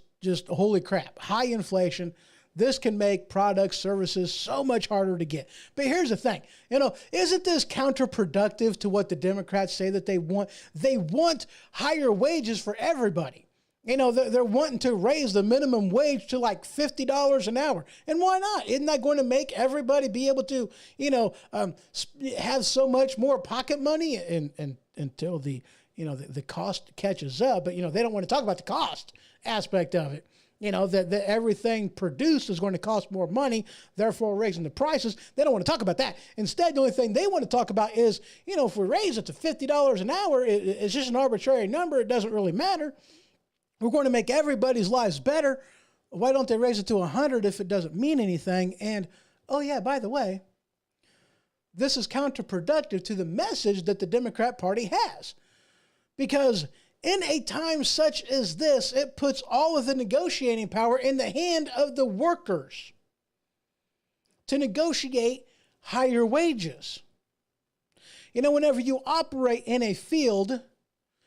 Speaker 2: holy crap, high inflation. This can make products, services so much harder to get. But here's the thing, isn't this counterproductive to what the Democrats say that they want? They want higher wages for everybody. They're wanting to raise the minimum wage to like $50 an hour. And why not? Isn't that going to make everybody be able to, have so much more pocket money and until the cost catches up? But, they don't want to talk about the cost aspect of it. That everything produced is going to cost more money, therefore raising the prices. They don't want to talk about that. Instead, the only thing they want to talk about is, if we raise it to $50 an hour, it's just an arbitrary number. It doesn't really matter. We're going to make everybody's lives better. Why don't they raise it to 100 if it doesn't mean anything? And, oh yeah, by the way, this is counterproductive to the message that the Democrat Party has. Because in a time such as this, it puts all of the negotiating power in the hand of the workers to negotiate higher wages. Whenever you operate in a field,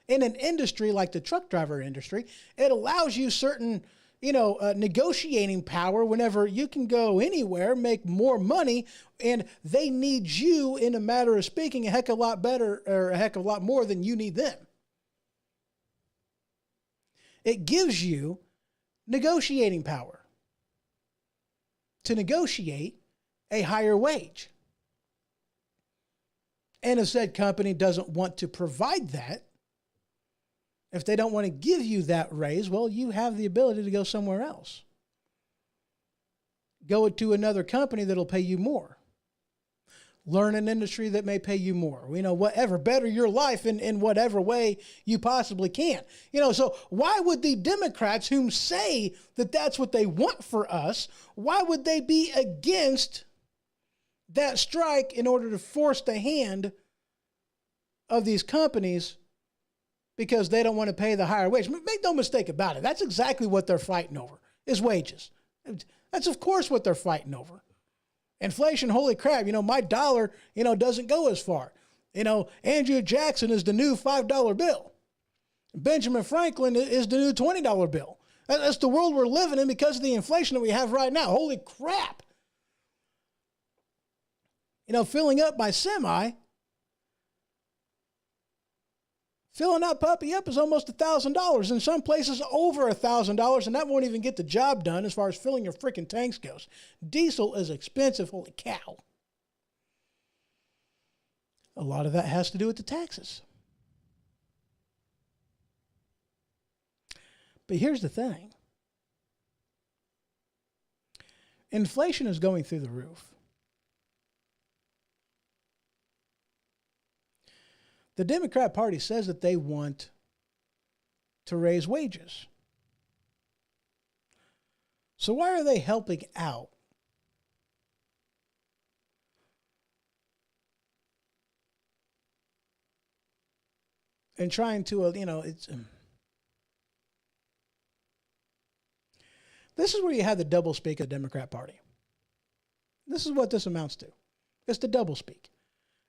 Speaker 2: in an industry like the truck driver industry, it allows you certain, negotiating power whenever you can go anywhere, make more money, and they need you, in a matter of speaking, a heck of a lot better or a heck of a lot more than you need them. It gives you negotiating power to negotiate a higher wage. And if said company doesn't want to provide that, if they don't want to give you that raise, well, you have the ability to go somewhere else. Go to another company that'll pay you more. learn an industry that may pay you more, whatever, better your life in whatever way you possibly can. So why would the Democrats, whom say that that's what they want for us, why would they be against that strike in order to force the hand of these companies because they don't want to pay the higher wage? Make no mistake about it. That's exactly what they're fighting over, is wages. That's of course what they're fighting over. Inflation, holy crap, my dollar, doesn't go as far. Andrew Jackson is the new $5 bill. Benjamin Franklin is the new $20 bill. That's the world we're living in because of the inflation that we have right now. Holy crap. Filling up my semi, filling that puppy up is almost $1,000. In some places, over $1,000, and that won't even get the job done as far as filling your freaking tanks goes. Diesel is expensive, holy cow. A lot of that has to do with the taxes. But here's the thing. Inflation is going through the roof. The Democrat Party says that they want to raise wages. So why are they helping out and trying to, this is where you have the doublespeak of the Democrat Party. This is what this amounts to. It's the doublespeak.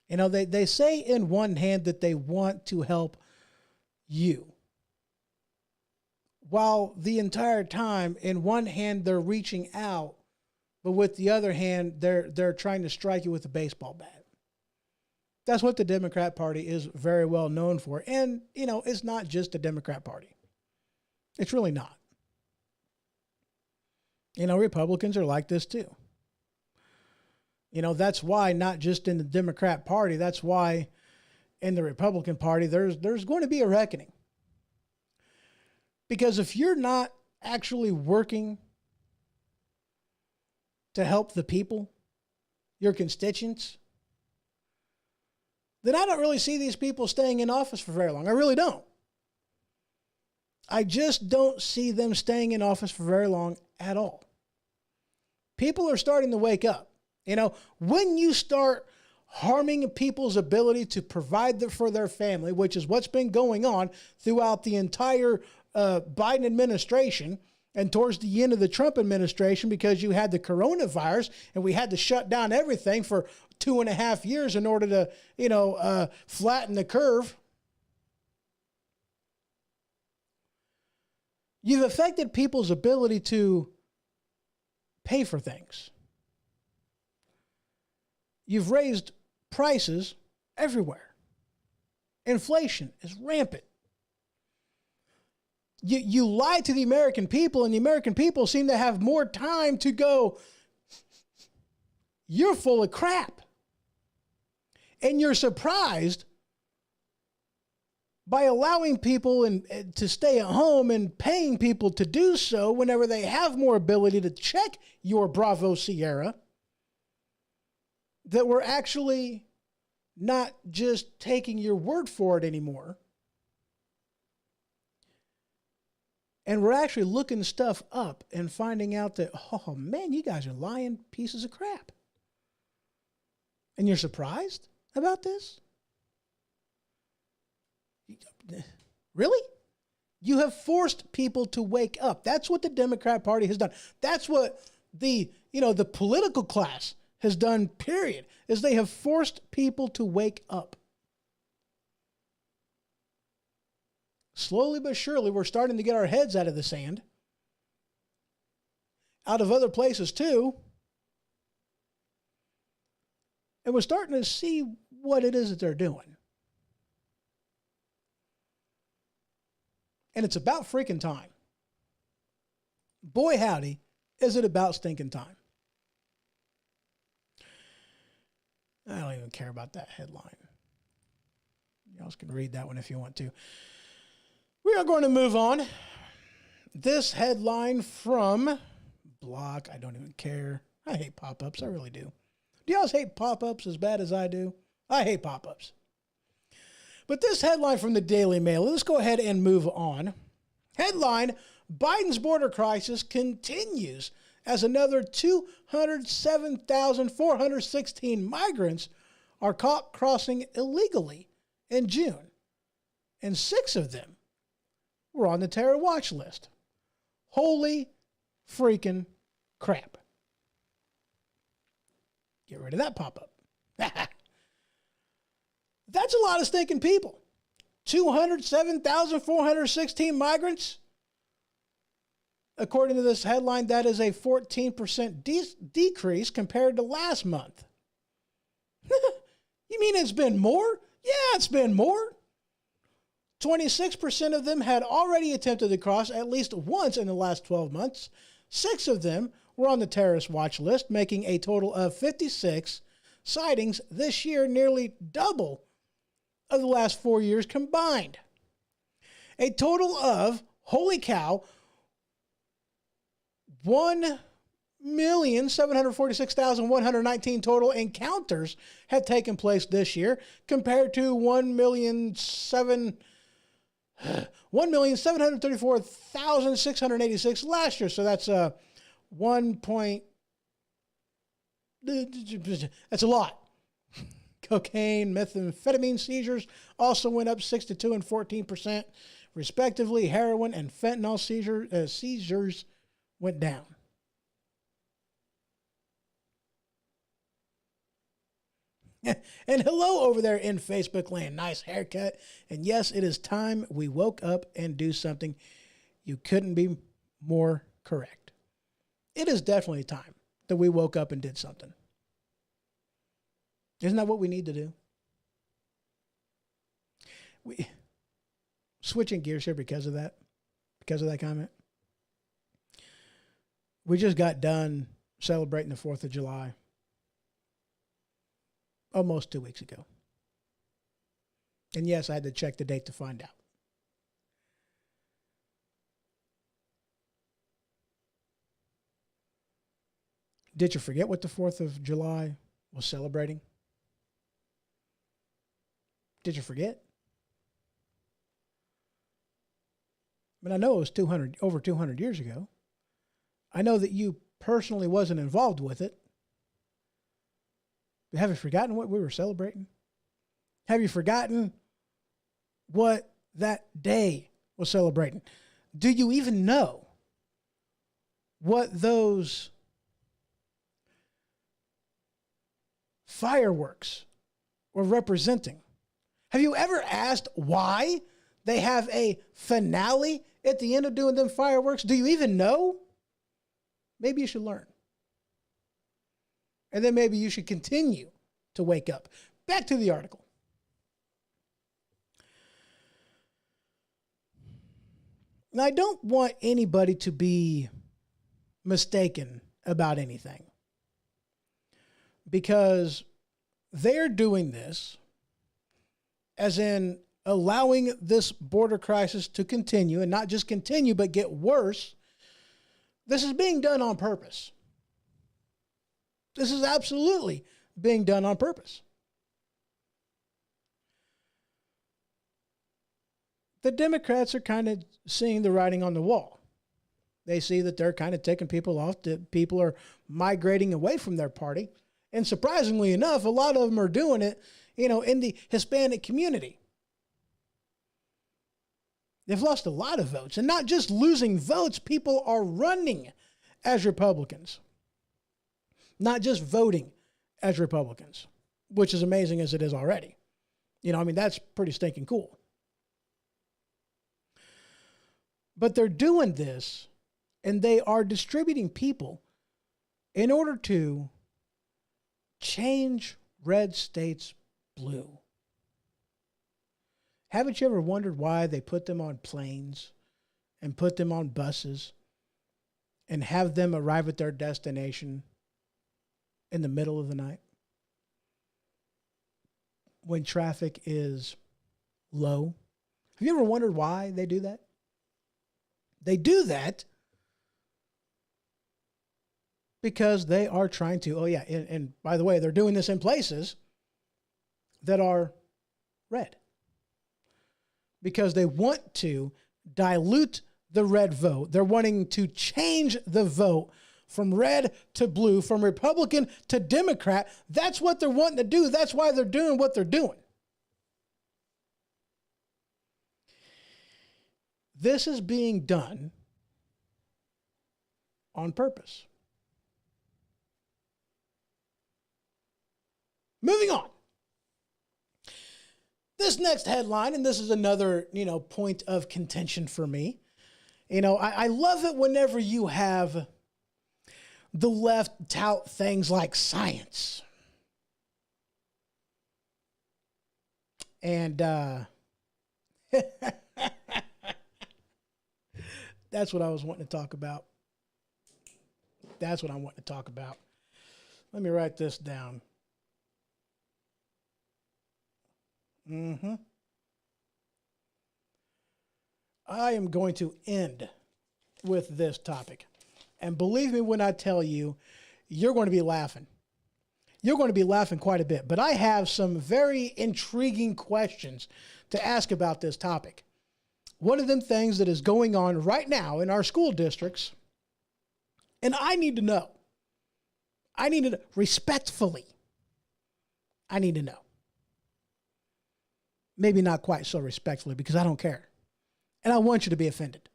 Speaker 2: They say in one hand that they want to help you, while the entire time, in one hand, they're reaching out, but with the other hand, they're trying to strike you with a baseball bat. That's what the Democrat Party is very well known for. And, it's not just the Democrat Party. It's really not. Republicans are like this too. That's why not just in the Democrat Party, that's why in the Republican Party, there's going to be a reckoning. Because if you're not actually working to help the people, your constituents, then I don't really see these people staying in office for very long. I really don't. I just don't see them staying in office for very long at all. People are starting to wake up. When you start harming people's ability to provide for their family, which is what's been going on throughout the entire Biden administration and towards the end of the Trump administration, because you had the coronavirus and we had to shut down everything for 2.5 years in order to, flatten the curve. You've affected people's ability to pay for things. You've raised prices everywhere. Inflation is rampant. You lie to the American people, and the American people seem to have more time to go, you're full of crap. And you're surprised by allowing people to stay at home and paying people to do so whenever they have more ability to check your Bravo Sierra, that we're actually not just taking your word for it anymore. And we're actually looking stuff up and finding out that, oh man, you guys are lying pieces of crap. And you're surprised about this? Really? You have forced people to wake up. That's what the Democrat Party has done. That's what the political class has done, period, is they have forced people to wake up. Slowly but surely, we're starting to get our heads out of the sand. Out of other places too. And we're starting to see what it is that they're doing. And it's about freaking time. Boy, howdy, is it about stinking time. I don't even care about that headline. You guys can read that one if you want to. We are going to move on. This headline from Block, I don't even care. I hate pop-ups, I really do. Do y'all hate pop-ups as bad as I do? I hate pop-ups. But this headline from the Daily Mail, let's go ahead and move on. Headline, Biden's border crisis continues as another 207,416 migrants are caught crossing illegally in June, and 6 of them were on the terror watch list. Holy freaking crap. Get rid of that pop-up. That's a lot of stinking people. 207,416 migrants. According to this headline, that is a 14% decrease compared to last month. You mean it's been more? Yeah, it's been more. 26% of them had already attempted to cross at least once in the last 12 months. 6 of them were on the terrorist watch list, making a total of 56 sightings this year, nearly double of the last 4 years combined. A total of, holy cow, 1,746,119 total encounters have taken place this year, compared to 1,734,686 last year. So that's that's a lot. Cocaine, methamphetamine seizures also went up 62% and 14%, respectively. Heroin and fentanyl seizures went down. And hello over there in Facebook land. Nice haircut. And yes, it is time we woke up and do something. You couldn't be more correct. It is definitely time that we woke up and did something. Isn't that what we need to do? Switching gears here because of that comment. We just got done celebrating the 4th of July almost 2 weeks ago. And yes, I had to check the date to find out. Did you forget what the 4th of July was celebrating? Did you forget? I mean, I know it was over 200 years ago. I know that you personally wasn't involved with it. But have you forgotten what we were celebrating? Have you forgotten what that day was celebrating? Do you even know what those fireworks were representing? Have you ever asked why they have a finale at the end of doing them fireworks? Do you even know? Maybe you should learn. And then maybe you should continue to wake up. Back to the article. Now, I don't want anybody to be mistaken about anything, because they're doing this as in allowing this border crisis to continue, and not just continue, but get worse. This is being done on purpose. This is absolutely being done on purpose. The Democrats are kind of seeing the writing on the wall. They see that they're kind of taking people off, that people are migrating away from their party. And surprisingly enough, a lot of them are doing it, in the Hispanic community. They've lost a lot of votes. And not just losing votes, people are running as Republicans. Not just voting as Republicans, which is amazing as it is already. That's pretty stinking cool. But they're doing this, and they are distributing people in order to change red states blue. Haven't you ever wondered why they put them on planes and put them on buses and have them arrive at their destination in the middle of the night when traffic is low? Have you ever wondered why they do that? They do that because they are trying to, and by the way, they're doing this in places that are red because they want to dilute the red vote. They're wanting to change the vote from red to blue, from Republican to Democrat. That's what they're wanting to do. That's why they're doing what they're doing. This is being done on purpose. Moving on. This next headline, and this is another, point of contention for me. I love it whenever you have the left tout things like science. And that's what I was wanting to talk about. That's what I want to talk about. Let me write this down. I am going to end with this topic. And believe me when I tell you, you're going to be laughing. You're going to be laughing quite a bit. But I have some very intriguing questions to ask about this topic. One of them things that is going on right now in our school districts, and I need to know. I need to, respectfully, I need to know. Maybe not quite so respectfully because I don't care. And I want you to be offended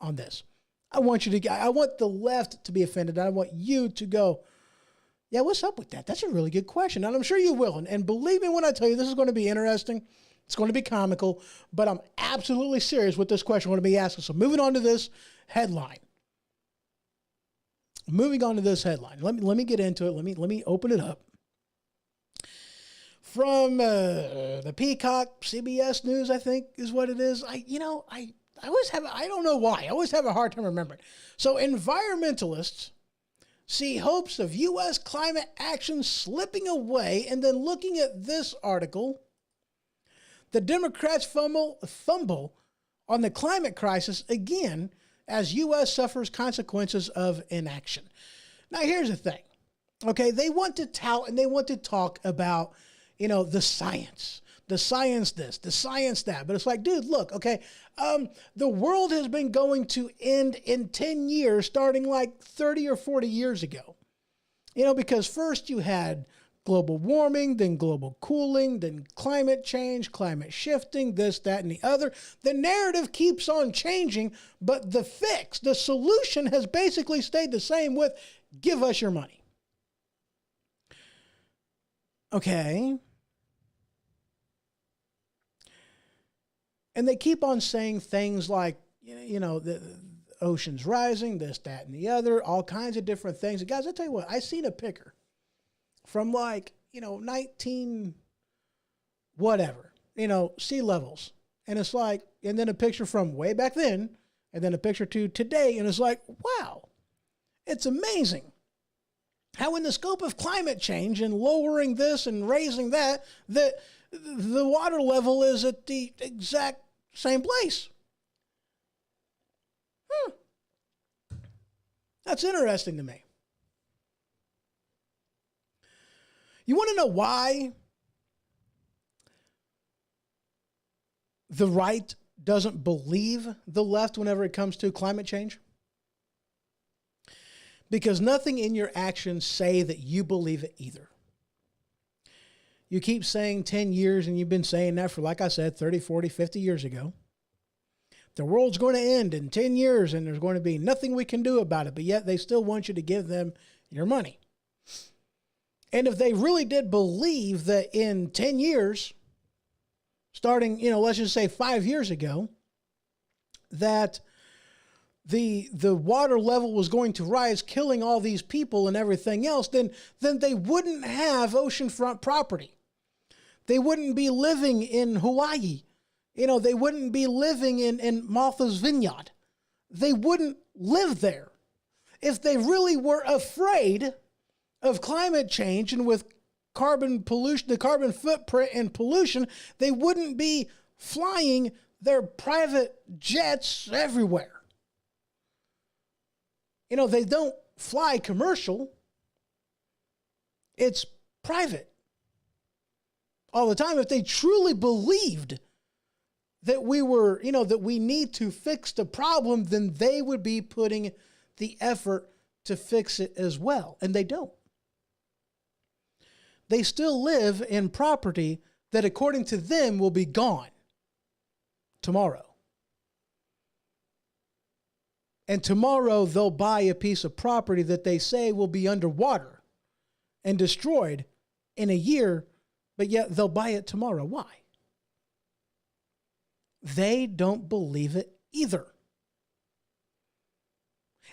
Speaker 2: on this. I want the left to be offended. I want you to go, yeah, what's up with that? That's a really good question. And I'm sure you will. And believe me when I tell you, this is going to be interesting. It's going to be comical, but I'm absolutely serious with this question I'm going to be asking. So moving on to this headline. Let me get into it. Let me open it up. From the Peacock CBS News, I think is what it is. I always have, I don't know why, I always have a hard time remembering. So environmentalists see hopes of U.S. climate action slipping away, and then looking at this article, the Democrats fumble on the climate crisis again as U.S. suffers consequences of inaction. Now, here's the thing. Okay, they want to tout and they want to talk about, the science this, the science that. But it's like, dude, look, okay, the world has been going to end in 10 years, starting like 30 or 40 years ago. Because first you had global warming, then global cooling, then climate change, climate shifting, this, that, and the other. The narrative keeps on changing, but the fix, the solution has basically stayed the same with give us your money. Okay. And they keep on saying things like, the ocean's rising, this, that, and the other, all kinds of different things. And guys, I tell you what, I seen a picker from 19 whatever, sea levels. And it's like, and then a picture from way back then, and then a picture to today. And it's like, wow, it's amazing how in the scope of climate change and lowering this and raising that, that the water level is at the exact same place. That's interesting to me. You want to know why the right doesn't believe the left whenever it comes to climate change? Because nothing in your actions say that you believe it either. You keep saying 10 years, and you've been saying that for, like I said, 30, 40, 50 years ago. The world's going to end in 10 years, and there's going to be nothing we can do about it, but yet they still want you to give them your money. And if they really did believe that in 10 years, starting, let's just say 5 years ago, that the water level was going to rise, killing all these people and everything else, then they wouldn't have oceanfront property. They wouldn't be living in Hawaii. They wouldn't be living in Martha's Vineyard. They wouldn't live there. If they really were afraid of climate change and with carbon pollution, the carbon footprint and pollution, they wouldn't be flying their private jets everywhere. They don't fly commercial, it's private all the time. If they truly believed that that we need to fix the problem, then they would be putting the effort to fix it as well. And they don't. They still live in property that, according to them, will be gone tomorrow. And tomorrow they'll buy a piece of property that they say will be underwater and destroyed in a year, but yet they'll buy it tomorrow. Why? They don't believe it either.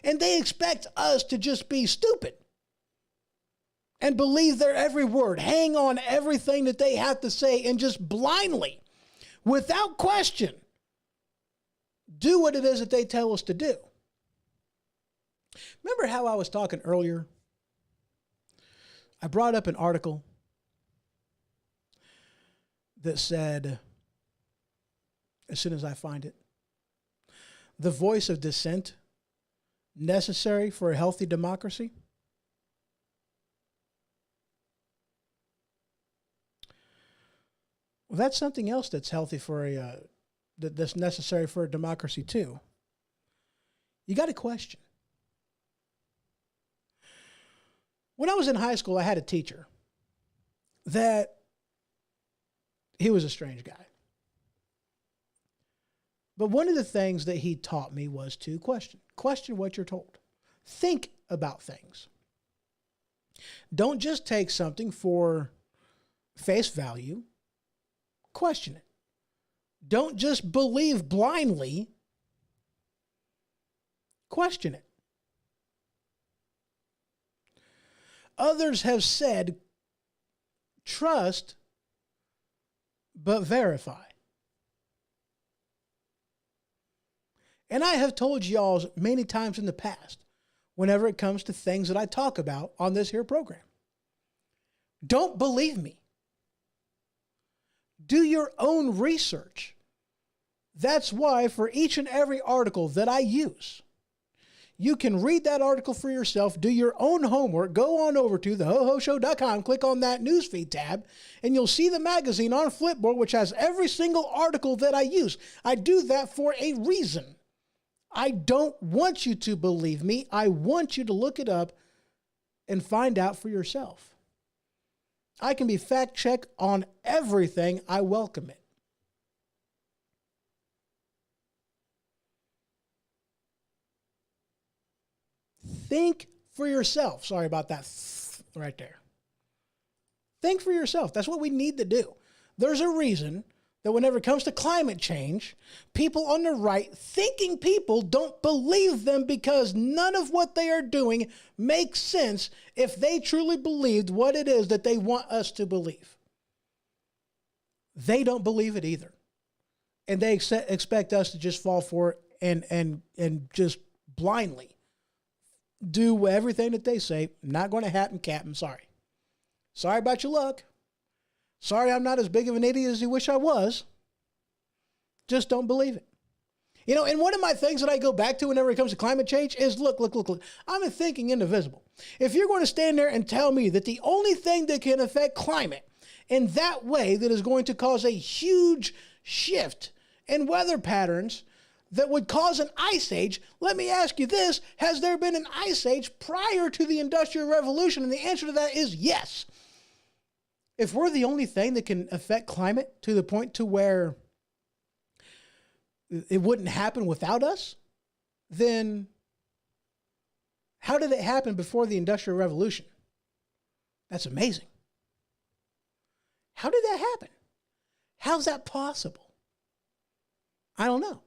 Speaker 2: And they expect us to just be stupid and believe their every word, hang on everything that they have to say, and just blindly, without question, do what it is that they tell us to do. Remember how I was talking earlier? I brought up an article that said, as soon as I find it, the voice of dissent necessary for a healthy democracy. Well, that's something else that's healthy for that's necessary for a democracy too. You got to question. When I was in high school, I had a teacher that he was a strange guy. But one of the things that he taught me was to question. Question what you're told. Think about things. Don't just take something for face value. Question it. Don't just believe blindly. Question it. Others have said, trust, but verify. And I have told y'all many times in the past, whenever it comes to things that I talk about on this here program, don't believe me. Do your own research. That's why for each and every article that I use, you can read that article for yourself, do your own homework, go on over to thehohoshow.com, click on that newsfeed tab, and you'll see the magazine on Flipboard, which has every single article that I use. I do that for a reason. I don't want you to believe me. I want you to look it up and find out for yourself. I can be fact-checked on everything. I welcome it. Think for yourself. Sorry about that right there. Think for yourself. That's what we need to do. There's a reason that whenever it comes to climate change, people on the right, thinking people, don't believe them because none of what they are doing makes sense if they truly believed what it is that they want us to believe. They don't believe it either. And they expect us to just fall for it and just blindly do everything that they say. Not going to happen, Captain. Sorry. Sorry about your luck. Sorry I'm not as big of an idiot as you wish I was. Just don't believe it. You know, and one of my things that I go back to whenever it comes to climate change is, look. I'm a thinking indivisible. If you're going to stand there and tell me that the only thing that can affect climate in that way that is going to cause a huge shift in weather patterns that would cause an ice age, let me ask you this. Has there been an ice age prior to the Industrial Revolution? And the answer to that is yes. If we're the only thing that can affect climate to the point to where it wouldn't happen without us, then how did it happen before the Industrial Revolution? That's amazing. How did that happen? How's that possible? I don't know.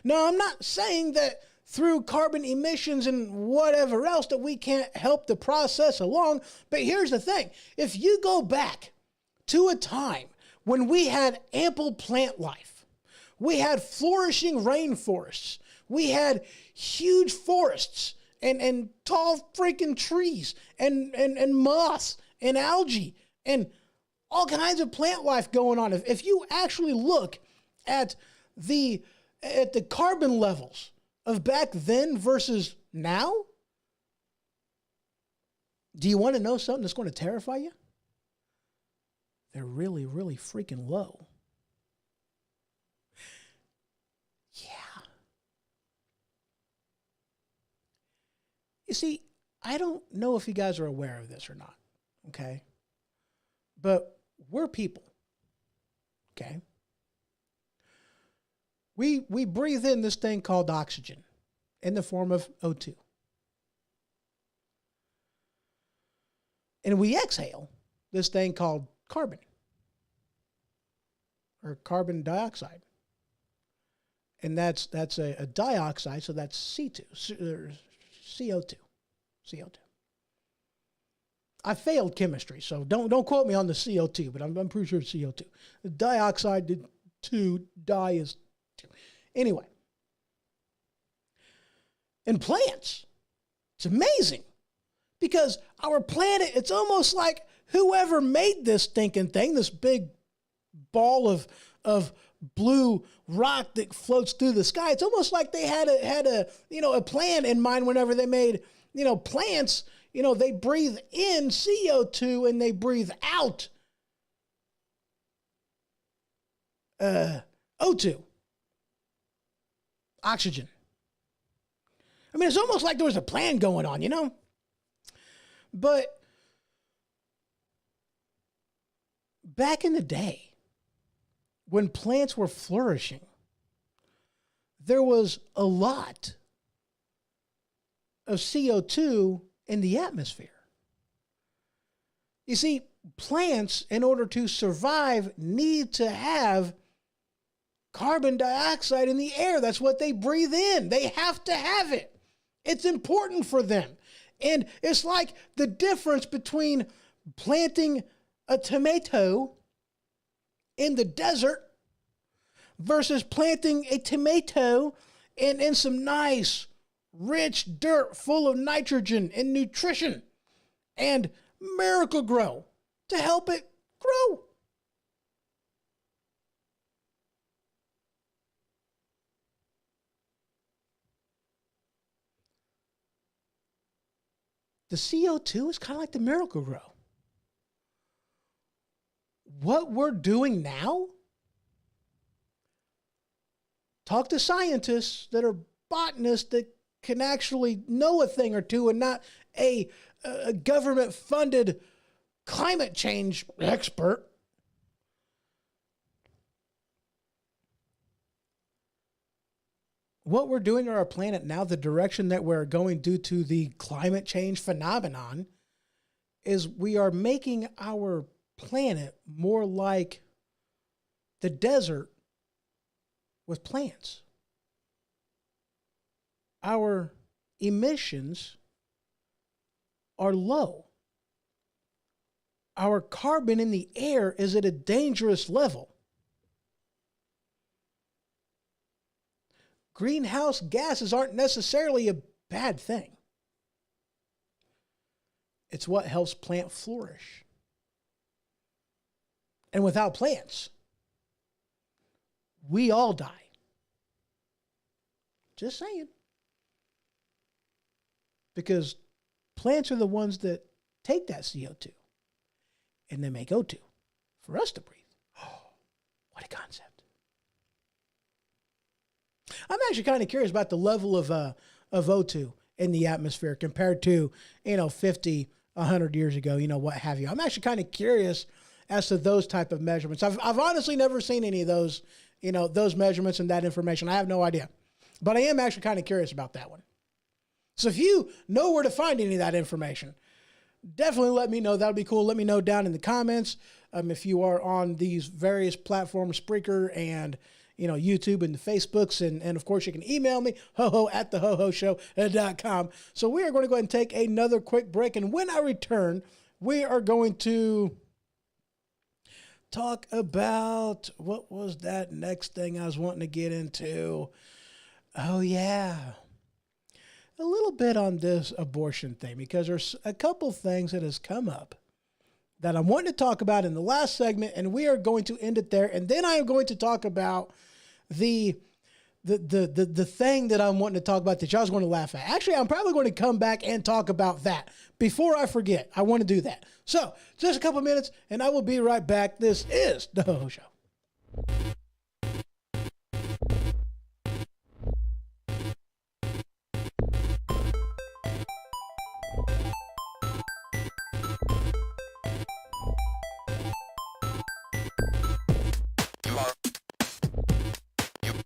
Speaker 2: No, I'm not saying that through carbon emissions and whatever else that we can't help the process along. But here's the thing. If you go back to a time when we had ample plant life, we had flourishing rainforests, we had huge forests and tall freaking trees and moss and algae and all kinds of plant life going on. If you actually look at the carbon levels of back then versus now, Do you want to know something that's going to terrify you? They're really, really freaking low. Yeah. You see, I don't know if you guys are aware of this or not, okay? But we're people, okay? We breathe in this thing called oxygen in the form of O2. And we exhale this thing called carbon or carbon dioxide. And that's a dioxide, so that's CO2. CO2. I failed chemistry, so don't quote me on the CO2, but I'm pretty sure it's CO2. The dioxide, die is 2. Anyway. And plants, it's amazing. Because our planet, it's almost like whoever made this stinking thing, this big ball of blue rock that floats through the sky. It's almost like they had a plan in mind whenever they made, plants. They breathe in CO2 and they breathe out O2, oxygen. I mean, it's almost like there was a plan going on, But back in the day, when plants were flourishing, there was a lot of CO2 in the atmosphere. You see, plants, in order to survive, need to have carbon dioxide in the air. That's what they breathe in. They have to have it. It's important for them. And it's like the difference between planting a tomato in the desert versus planting a tomato in some nice, rich dirt full of nitrogen and nutrition and miracle grow to help it grow. The CO2 is kind of like the miracle grow. What we're doing now, talk to scientists that are botanists that can actually know a thing or two and not a government-funded climate change expert. What we're doing to our planet now, the direction that we're going due to the climate change phenomenon, is we are making our planet more like the desert with plants. Our emissions are low. Our carbon in the air is at a dangerous level. Greenhouse gases aren't necessarily a bad thing. It's what helps plant flourish. And without plants, we all die. Just saying. Because plants are the ones that take that CO2 and they make O2 for us to breathe. Oh, what a concept. I'm actually kind of curious about the level of O2 in the atmosphere compared to, 50, 100 years ago, what have you. I'm actually kind of curious as to those type of measurements. I've honestly never seen any of those, those measurements and that information. I have no idea. But I am actually kind of curious about that one. So if you know where to find any of that information, definitely let me know. That'll be cool. Let me know down in the comments. If you are on these various platforms, Spreaker and YouTube and the Facebooks, and of course you can email me, hoho@thehohoshow.com. So we are going to go ahead and take another quick break, and when I return, we are going to talk about, what was that next thing I was wanting to get into? Oh yeah, a little bit on this abortion thing, because there's a couple things that has come up that I'm wanting to talk about in the last segment, and we are going to end it there. And then I am going to talk about the the thing that I'm wanting to talk about that y'all's going to laugh at. Actually, I'm probably going to come back and talk about that before I forget. I want to do that. So just a couple minutes and I will be right back. This is the Ho Ho Show.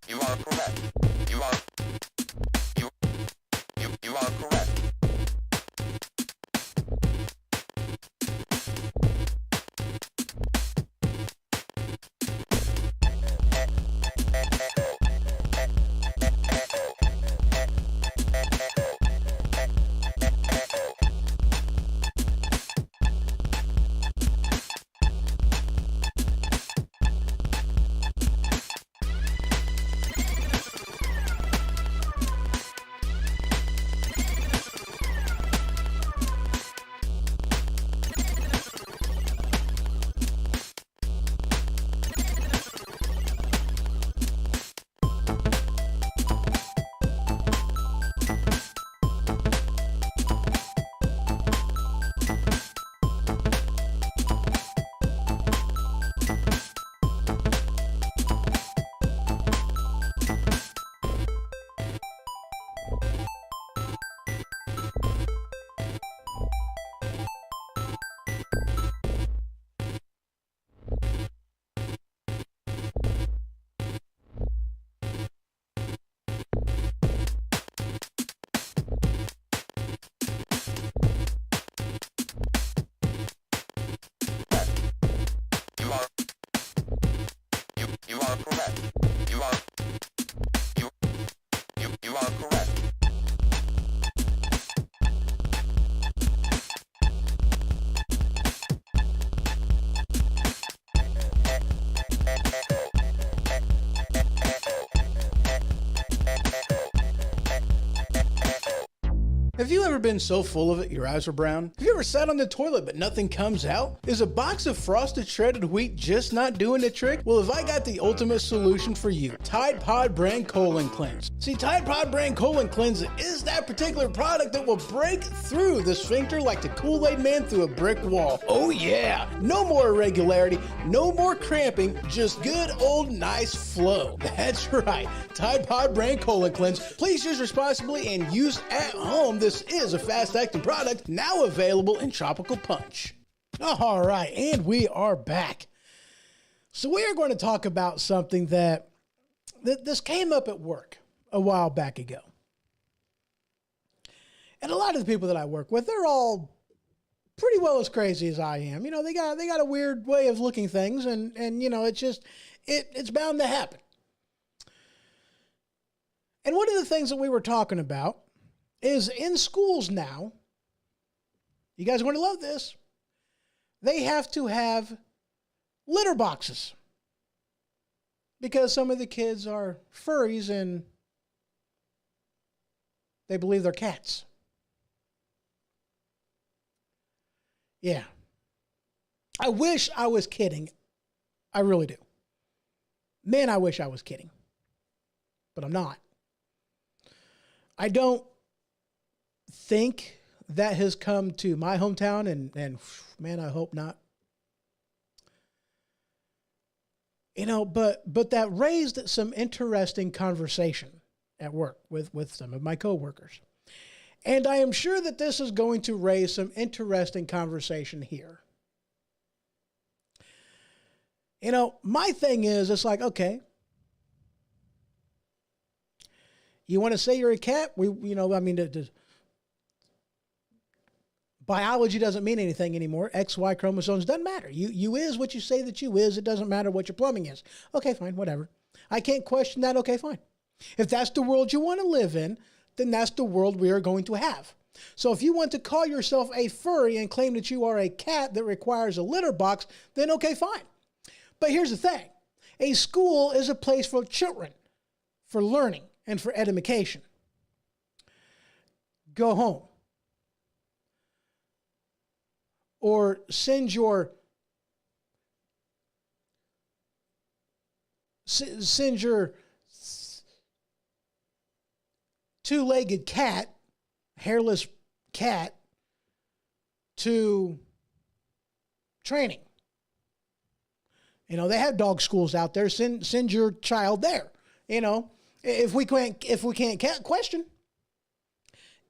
Speaker 3: You are correct. You are correct. You are correct. You are correct.
Speaker 2: Have you ever been so full of it your eyes are brown? Have you ever sat on the toilet but nothing comes out? Is a box of frosted shredded wheat just not doing the trick? Well, have I got the ultimate solution for you? Tide Pod Brand Colon Cleanse. See, Tide Pod Brand Colon Cleanse is that particular product that will break through the sphincter like the Kool-Aid Man through a brick wall. Oh yeah! No more irregularity, no more cramping, just good old nice flow. That's right, Tide Pod Brand Colon Cleanse. Please use responsibly and use at home. This is a fast-acting product now available in Tropical Punch. All right, and we are back. So we are going to talk about something that this came up at work a while back ago. And a lot of the people that I work with, they're all pretty well as crazy as I am. You know, they got a weird way of looking things, and you know, it's bound to happen. And one of the things that we were talking about is in schools now, you guys are going to love this, they have to have litter boxes because some of the kids are furries and they believe they're cats. Yeah. I wish I was kidding. I really do. Man, I wish I was kidding. But I'm not. I don't think that has come to my hometown, and man, I hope not. You know, but that raised some interesting conversation at work with some of my coworkers. And I am sure that this is going to raise some interesting conversation here. You know, my thing is, it's like, okay, you want to say you're a cat? Biology doesn't mean anything anymore. XY chromosomes doesn't matter. You is what you say that you is. It doesn't matter what your plumbing is. Okay, fine, whatever. I can't question that. Okay, fine. If that's the world you want to live in, then that's the world we are going to have. So if you want to call yourself a furry and claim that you are a cat that requires a litter box, then okay, fine. But here's the thing. A school is a place for children, for learning, and for edification. Go home. Or send your two-legged cat, hairless cat, to training. You know, they have dog schools out there. Send your child there. You know, if we can't question.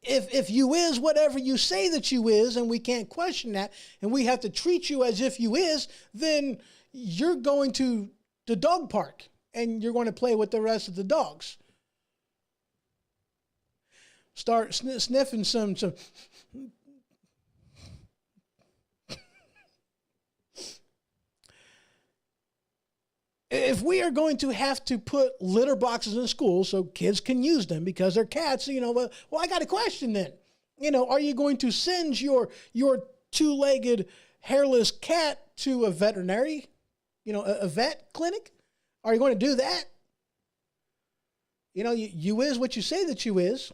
Speaker 2: If you is whatever you say that you is, and we can't question that, and we have to treat you as if you is, then you're going to the dog park and you're going to play with the rest of the dogs. Start sniffing some. If we are going to have to put litter boxes in schools so kids can use them because they're cats, you know, well, I got a question then. You know, are you going to send your two-legged hairless cat to a veterinary, you know, a vet clinic? Are you going to do that? You know, you is what you say that you is.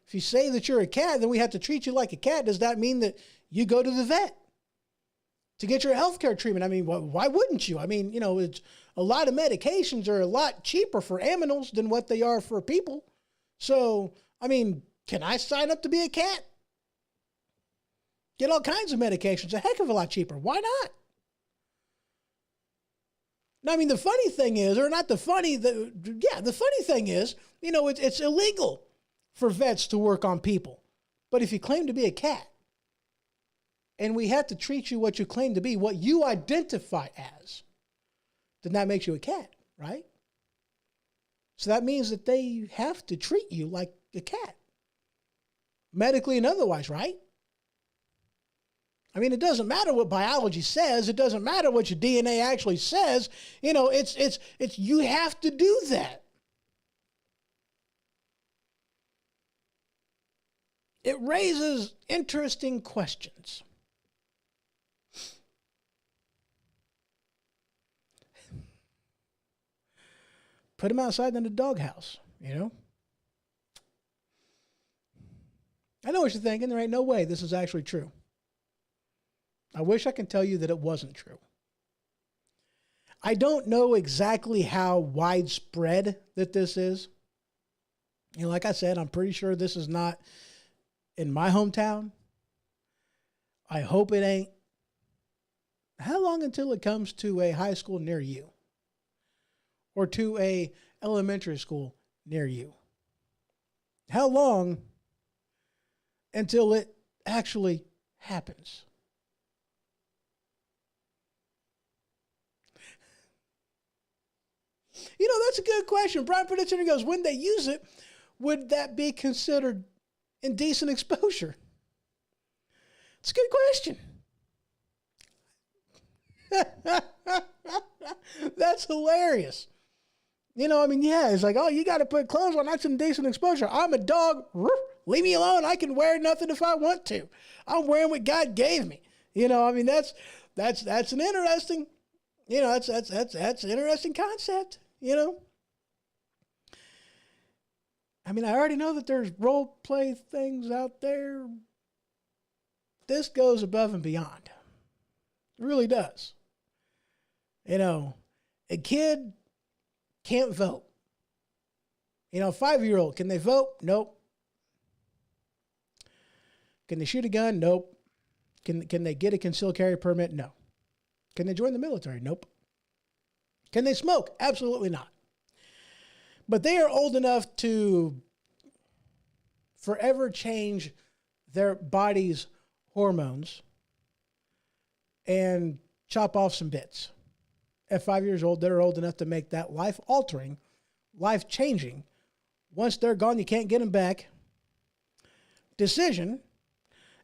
Speaker 2: If you say that you're a cat, then we have to treat you like a cat. Does that mean that you go to the vet to get your healthcare treatment? I mean, why wouldn't you? I mean, you know, it's a lot of medications are a lot cheaper for animals than what they are for people. So, I mean, can I sign up to be a cat? Get all kinds of medications, a heck of a lot cheaper. Why not? Now, I mean, the funny thing is, or not the funny, the funny thing is, you know, it's illegal for vets to work on people. But if you claim to be a cat, and we have to treat you what you claim to be, what you identify as, then that makes you a cat, right? So that means that they have to treat you like a cat, medically and otherwise, right? I mean, it doesn't matter what biology says. It doesn't matter what your DNA actually says. You know, it's you have to do that. It raises interesting questions. Put him outside in the doghouse, you know? I know what you're thinking. There ain't no way this is actually true. I wish I could tell you that it wasn't true. I don't know exactly how widespread that this is. You know, like I said, I'm pretty sure this is not in my hometown. I hope it ain't. How long until it comes to a high school near you? Or to a elementary school near you? How long until it actually happens? You know, that's a good question. Brian Prediction goes, when they use it, would that be considered indecent exposure? It's a good question. That's hilarious. You know, I mean, yeah, it's like, oh, you got to put clothes on. That's indecent exposure. I'm a dog. Leave me alone. I can wear nothing if I want to. I'm wearing what God gave me. You know, I mean, that's an interesting, you know, that's an interesting concept, you know. I mean, I already know that there's role play things out there. This goes above and beyond. It really does. You know, a kid can't vote. You know, a 5-year-old, can they vote? Nope. Can they shoot a gun? Nope. Can they get a concealed carry permit? No. Can they join the military? Nope. Can they smoke? Absolutely not. But they are old enough to forever change their body's hormones and chop off some bits. At 5 years old, they're old enough to make that life-altering, life-changing, once they're gone, you can't get them back, decision.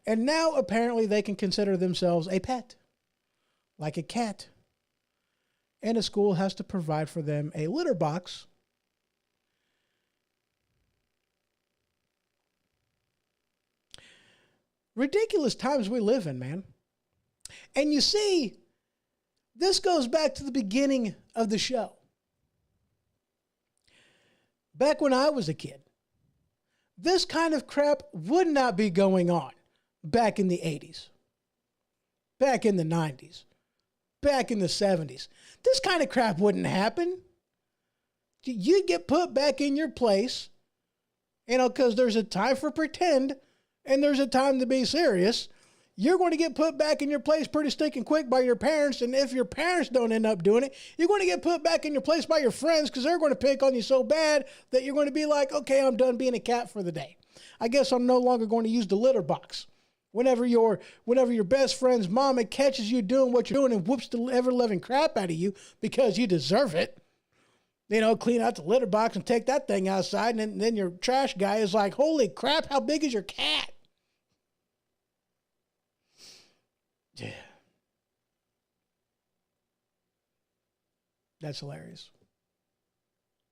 Speaker 2: And now, apparently, they can consider themselves a pet, like a cat. And a school has to provide for them a litter box. Ridiculous times we live in, man. And you see, this goes back to the beginning of the show. Back when I was a kid, this kind of crap would not be going on back in the 80s, back in the 90s, back in the 70s. This kind of crap wouldn't happen. You'd get put back in your place because there's a time for pretend and there's a time to be serious. You're going to get put back in your place pretty stinking quick by your parents. And if your parents don't end up doing it, you're going to get put back in your place by your friends because they're going to pick on you so bad that you're going to be like, okay, I'm done being a cat for the day. I guess I'm no longer going to use the litter box. Whenever your best friend's mama catches you doing what you're doing and whoops the ever-loving crap out of you because you deserve it, clean out the litter box and take that thing outside. And then your trash guy is like, holy crap, how big is your cat? Yeah. That's hilarious.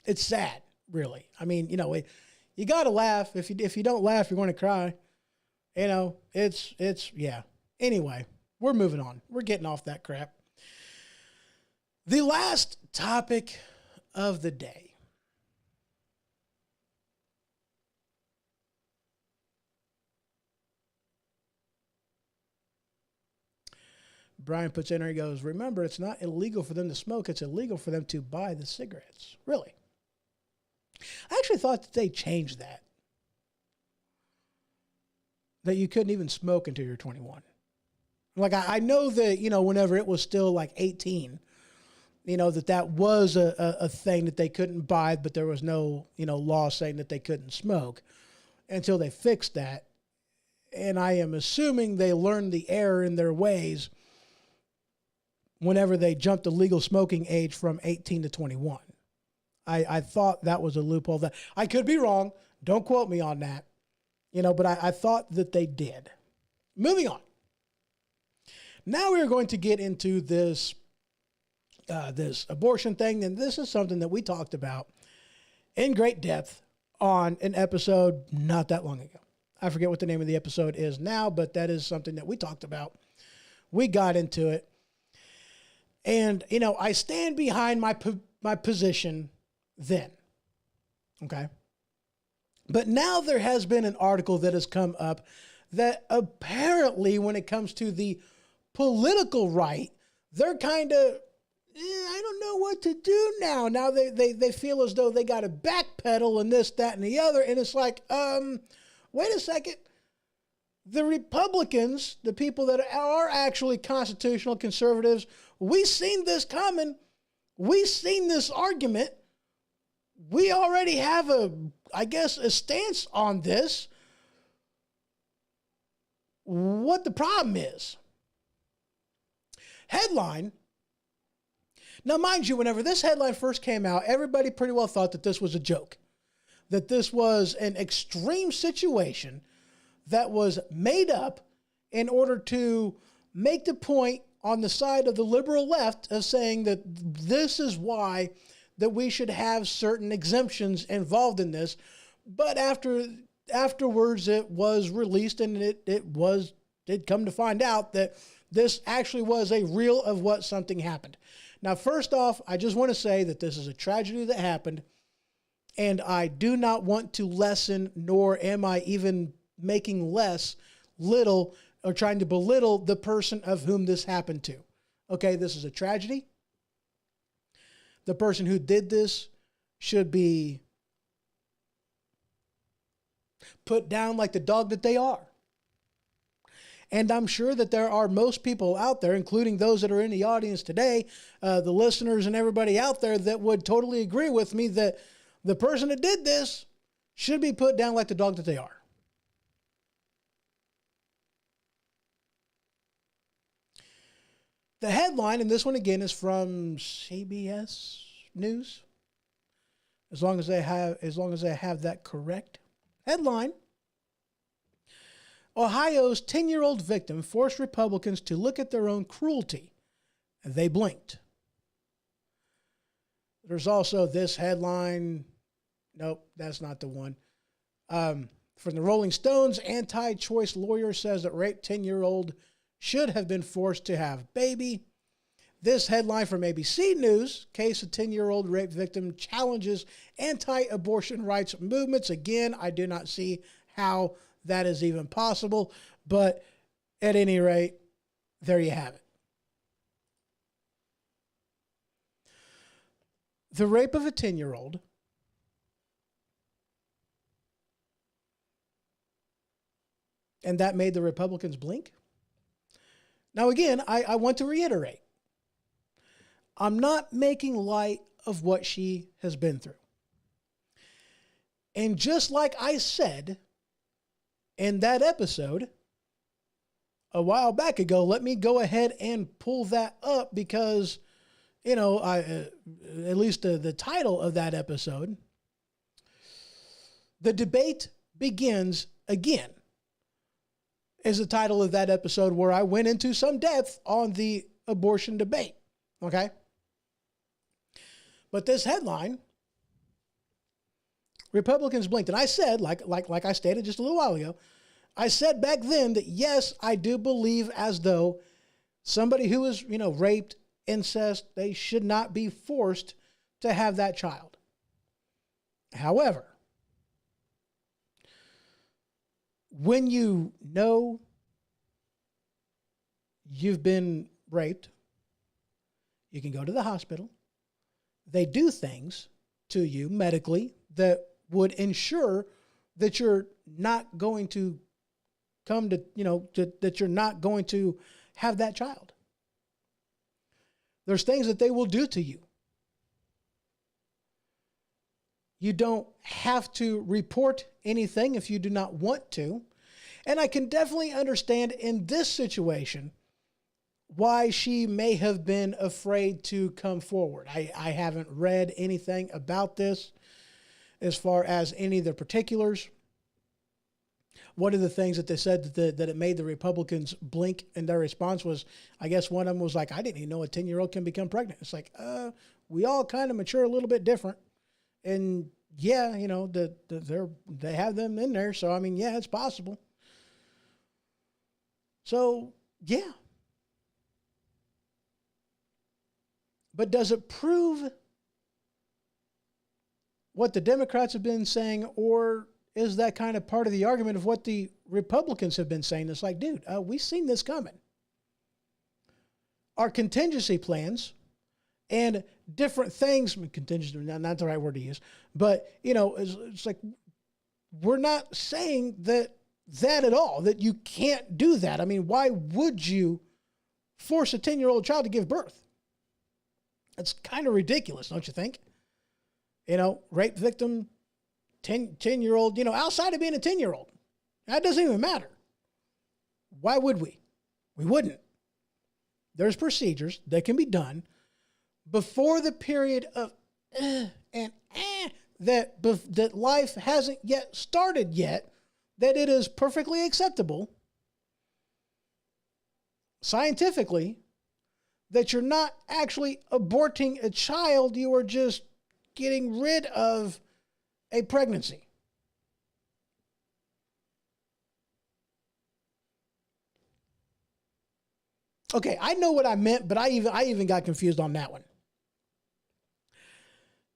Speaker 2: It's sad, really. I mean, you got to laugh. If you don't laugh, you're going to cry. Yeah. Anyway, we're moving on. We're getting off that crap. The last topic of the day. Brian puts in there, he goes, remember, it's not illegal for them to smoke. It's illegal for them to buy the cigarettes. Really? I actually thought that they changed that. That you couldn't even smoke until you're 21. Like, I know that, whenever it was still like 18, that was a thing that they couldn't buy, but there was no, law saying that they couldn't smoke until they fixed that. And I am assuming they learned the error in their ways whenever they jumped the legal smoking age from 18 to 21. I thought that was a loophole. That I could be wrong. Don't quote me on that. But I thought that they did. Moving on. Now we're going to get into this abortion thing, and this is something that we talked about in great depth on an episode not that long ago. I forget what the name of the episode is now, but that is something that we talked about. We got into it. And, I stand behind my position then. Okay? But now there has been an article that has come up that apparently when it comes to the political right, they're kind of, I don't know what to do now. Now they feel as though they got to backpedal and this, that, and the other. And it's like, wait a second. The Republicans, the people that are actually constitutional conservatives, we seen this coming. We seen this argument. We already have a stance on this. What the problem is. Headline. Now, mind you, whenever this headline first came out, everybody pretty well thought that this was a joke. That this was an extreme situation that was made up in order to make the point on the side of the liberal left of saying that this is why that we should have certain exemptions involved in this. But afterwards it was released and it come to find out that this actually was a reel of what something happened. Now, first off, I just want to say that this is a tragedy that happened, and I do not want to lessen, nor am I even making little, or trying to belittle the person of whom this happened to. Okay, this is a tragedy. The person who did this should be put down like the dog that they are. And I'm sure that there are most people out there, including those that are in the audience today, the listeners and everybody out there that would totally agree with me that the person that did this should be put down like the dog that they are. The headline, and this one again is from CBS News, as long as I have that correct. Headline: Ohio's 10-year-old victim forced Republicans to look at their own cruelty, and they blinked. There's also this headline. Nope, that's not the one. From the Rolling Stones, anti-choice lawyer says that raped 10-year-old should have been forced to have baby. This headline from ABC News, case of 10-year-old rape victim challenges anti-abortion rights movements. Again, I do not see how that is even possible, but at any rate, there you have it. The rape of a 10-year-old And that made the Republicans blink. Now, again, I want to reiterate, I'm not making light of what she has been through. And just like I said in that episode a while back ago, let me go ahead and pull that up because, you know, at least the title of that episode, The Debate Begins Again, is the title of that episode where I went into some depth on the abortion debate. Okay? But this headline, Republicans blinked. And I said, like I stated just a little while ago, I said back then that yes, I do believe as though somebody who is, raped, incest, they should not be forced to have that child. However, when you know you've been raped, you can go to the hospital. They do things to you medically that would ensure that you're not going to come to, that you're not going to have that child. There's things that they will do to you. You don't have to report anything if you do not want to. And I can definitely understand in this situation why she may have been afraid to come forward. I haven't read anything about this as far as any of the particulars. One of the things that they said that it made the Republicans blink in their response was, I guess one of them was like, I didn't even know a 10-year-old can become pregnant. It's like, we all kind of mature a little bit different. And yeah, they have them in there. So, I mean, yeah, it's possible. So, yeah. But does it prove what the Democrats have been saying, or is that kind of part of the argument of what the Republicans have been saying? It's like, dude, we've seen this coming. Our contingency plans and different things, contingency, not the right word to use, but, it's like, we're not saying that at all, that you can't do that. I mean, why would you force a 10-year-old child to give birth? That's kind of ridiculous, don't you think? Rape victim, 10-year-old, outside of being a 10-year-old. That doesn't even matter. Why would we? We wouldn't. There's procedures that can be done before the period of that life hasn't yet started yet, that it is perfectly acceptable scientifically that you're not actually aborting a child, you are just getting rid of a pregnancy. Okay, I know what I meant, but I even got confused on that one.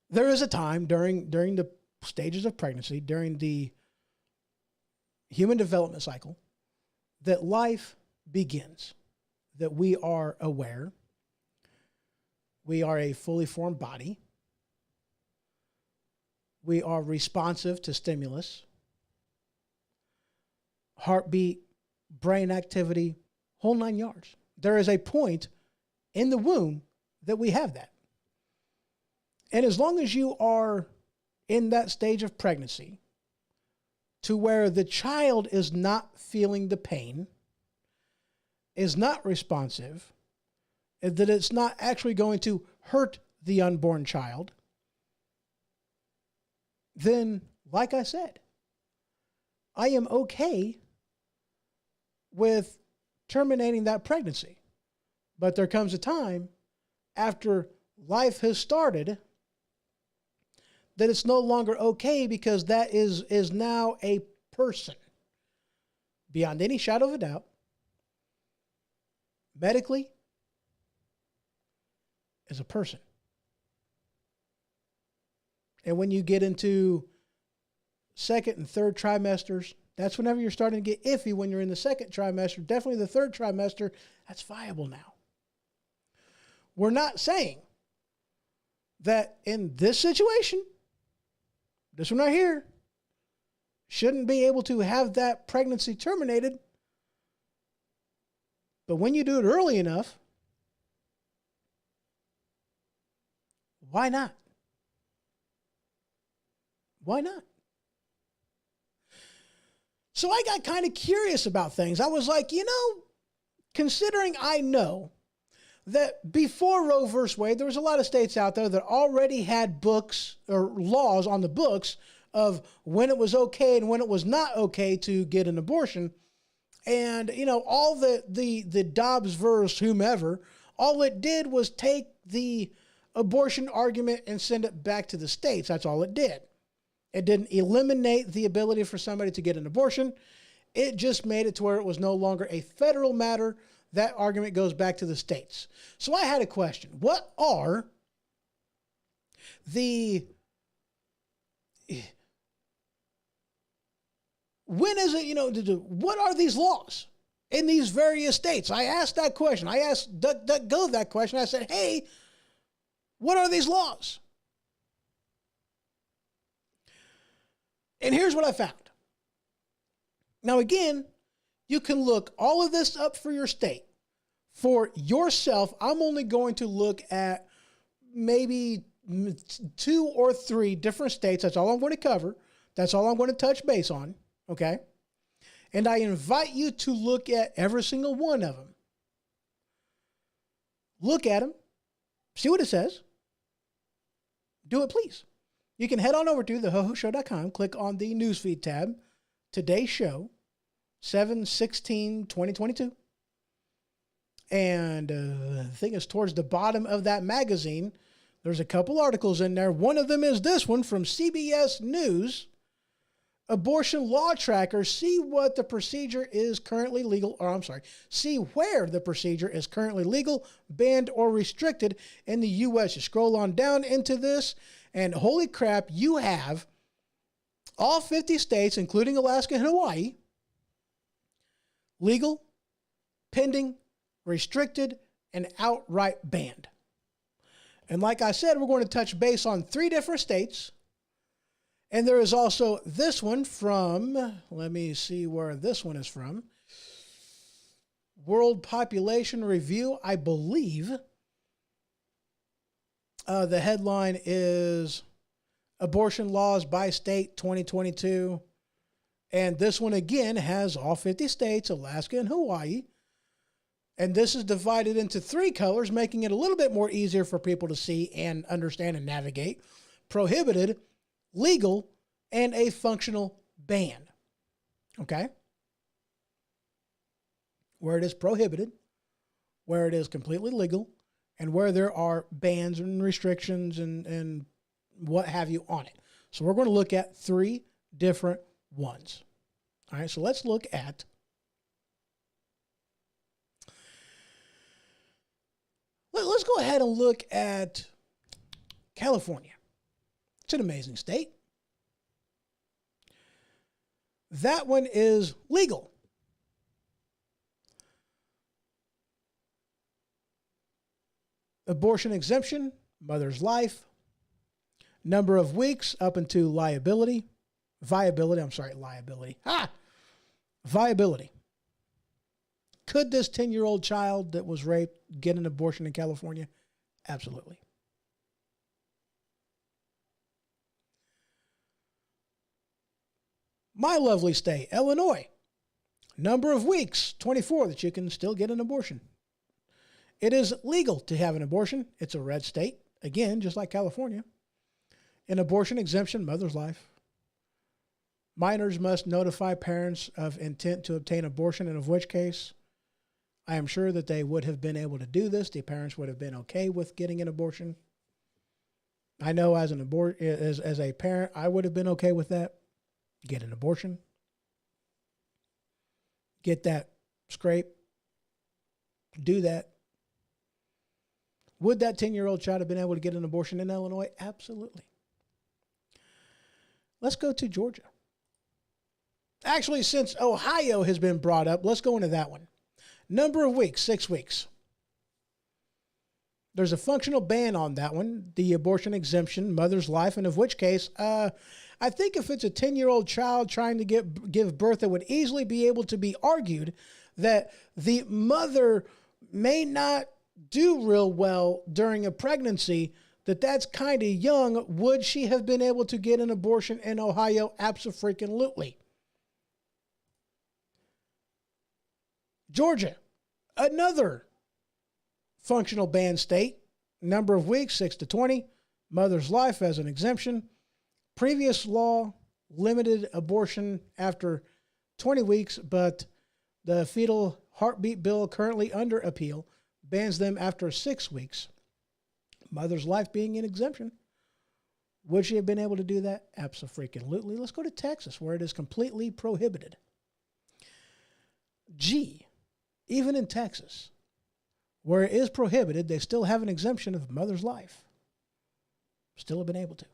Speaker 2: There is a time during the stages of pregnancy, during the human development cycle, that life begins, that we are aware. We are a fully formed body. We are responsive to stimulus, heartbeat, brain activity, whole 9 yards. There is a point in the womb that we have that. And as long as you are in that stage of pregnancy to where the child is not feeling the pain, is not responsive, and that it's not actually going to hurt the unborn child, then, like I said, I am okay with terminating that pregnancy. But there comes a time after life has started that it's no longer okay, because that is now a person. Beyond any shadow of a doubt, medically, is a person. And when you get into second and third trimesters, that's whenever you're starting to get iffy. When you're in the second trimester, definitely the third trimester, that's viable now. We're not saying that in this situation, this one right here, shouldn't be able to have that pregnancy terminated. But when you do it early enough, why not? Why not? So I got kind of curious about things. I was like, considering I know that before Roe versus Wade, there was a lot of states out there that already had books or laws on the books of when it was okay and when it was not okay to get an abortion. And, all the Dobbs versus whomever, all it did was take the abortion argument and send it back to the states. That's all it did. It didn't eliminate the ability for somebody to get an abortion. It just made it to where it was no longer a federal matter. That argument goes back to the states. So I had a question. What are when is it, what are these laws in these various states? I asked that question. I asked DuckDuckGo that question. I said, hey, what are these laws? And here's what I found. Now, again, you can look all of this up for your state. For yourself, I'm only going to look at maybe 2 or 3 different states. That's all I'm going to cover. That's all I'm going to touch base on. Okay? And I invite you to look at every single one of them. Look at them. See what it says. Do it, please. You can head on over to thehoshow.com, click on the newsfeed tab, today's show, 7/16/2022. And I think it's towards the bottom of that magazine. There's a couple articles in there. One of them is this one from CBS News. Abortion law tracker, see what the procedure is currently legal, see where the procedure is currently legal, banned, or restricted in the U.S. You scroll on down into this, and holy crap, you have all 50 states, including Alaska and Hawaii, legal, pending, restricted, and outright banned. And like I said, we're going to touch base on 3 different states. And there is also this one from, let me see where this one is from. World Population Review, I believe. The headline is Abortion Laws by State 2022. And this one again has all 50 states, Alaska and Hawaii. And this is divided into 3 colors, making it a little bit more easier for people to see and understand and navigate. Prohibited, legal, and a functional ban. Okay? Where it is prohibited, where it is completely legal, and where there are bans and restrictions and what have you on it. So we're going to look at 3 different ones. All right, so let's look at let's go ahead and look at California. It's an amazing state. That one is legal. Abortion exemption, mother's life, number of weeks up into viability. Could this 10-year-old child that was raped get an abortion in California? Absolutely. My lovely state, Illinois. Number of weeks, 24, that you can still get an abortion. It is legal to have an abortion. It's a red state. Again, just like California. An abortion exemption, mother's life. Minors must notify parents of intent to obtain abortion, and of which case, I am sure that they would have been able to do this. The parents would have been okay with getting an abortion. I know as a parent, I would have been okay with that. Get an abortion. Get that scrape. Do that. Would that 10-year-old child have been able to get an abortion in Illinois? Absolutely. Let's go to Georgia. Actually, since Ohio has been brought up, let's go into that one. Number of weeks, 6 weeks. There's a functional ban on that one, the abortion exemption, mother's life, and of which case, I think if it's a 10-year-old child trying to give birth, it would easily be able to be argued that the mother may not do real well during a pregnancy, that's kind of young. Would she have been able to get an abortion in Ohio? Abso-freaking-lutely. Georgia, another functional ban state. Number of weeks, 6 to 20. Mother's life as an exemption. Previous law limited abortion after 20 weeks, but the fetal heartbeat bill currently under appeal bans them after 6 weeks. Mother's life being an exemption. Would she have been able to do that? Abso-freaking-lutely. Let's go to Texas, where it is completely prohibited. G, even in Texas, where it is prohibited, they still have an exemption of mother's life. Still have been able to.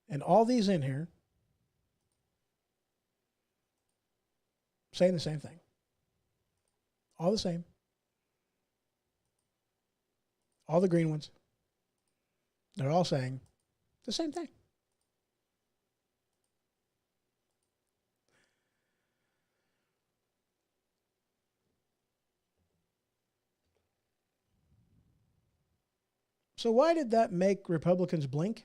Speaker 2: And all these in here saying the same thing. All the same. All the green ones. They're all saying the same thing. So why did that make Republicans blink?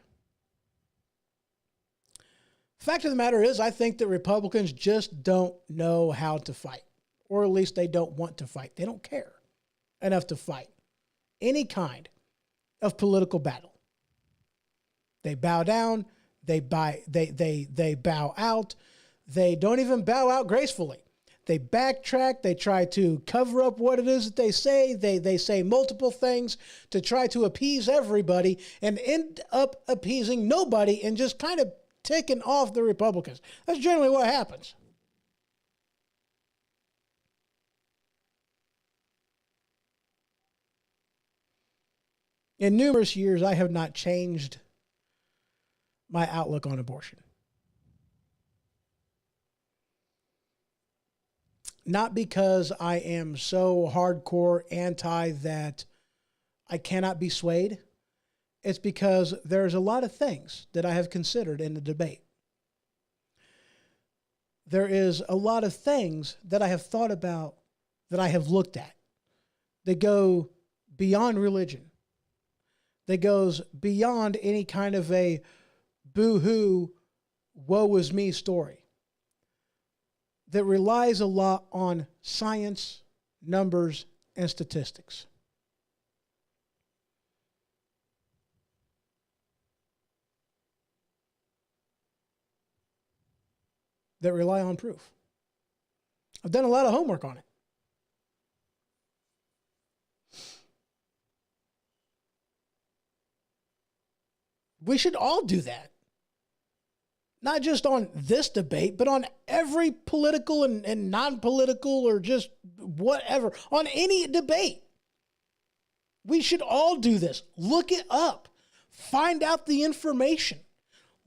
Speaker 2: Fact of the matter is, I think that Republicans just don't know how to fight, or at least they don't want to fight. They don't care enough to fight any kind of political battle. They bow down, they bow out. They don't even bow out gracefully. They backtrack. They try to cover up what it is that they say. They say multiple things to try to appease everybody and end up appeasing nobody and just kind of ticking off the Republicans. That's generally what happens. In numerous years, I have not changed my outlook on abortion. Not because I am so hardcore anti that I cannot be swayed. It's because there's a lot of things that I have considered in the debate. There is a lot of things that I have thought about, that I have looked at, that go beyond religion, that goes beyond any kind of a boo-hoo, woe is me story, that relies a lot on science, numbers, and statistics. That rely on proof. I've done a lot of homework on it. We should all do that. Not just on this debate, but on every political and non-political or just whatever, on any debate. We should all do this. Look it up. Find out the information.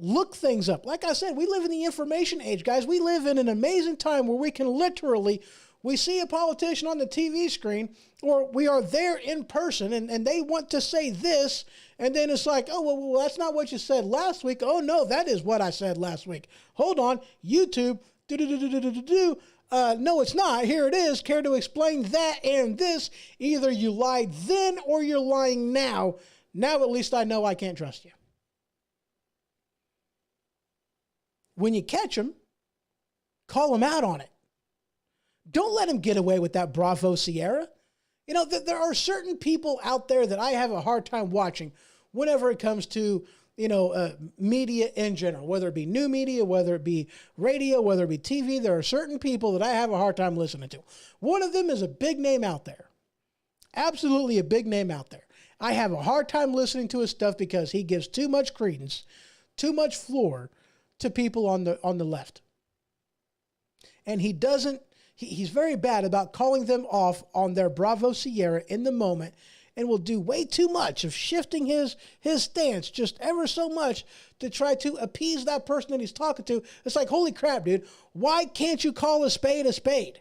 Speaker 2: Look things up. Like I said, we live in the information age, guys. We live in an amazing time where we can literally, we see a politician on the TV screen, or we are there in person, and they want to say this, and then it's like, oh, well, that's not what you said last week. Oh, no, that is what I said last week. Hold on, YouTube, no, it's not. Here it is. Care to explain that and this? Either you lied then or you're lying now. Now at least I know I can't trust you. When you catch them, call them out on it. Don't let them get away with that Bravo Sierra. You know, there are certain people out there that I have a hard time watching whenever it comes to, media in general, whether it be new media, whether it be radio, whether it be TV. There are certain people that I have a hard time listening to. One of them is a big name out there. Absolutely a big name out there. I have a hard time listening to his stuff because he gives too much credence, too much floor to people on the left. And he doesn't, he's very bad about calling them off on their Bravo Sierra in the moment, and will do way too much of shifting his stance just ever so much to try to appease that person that he's talking to. It's like, holy crap, dude, why can't you call a spade a spade?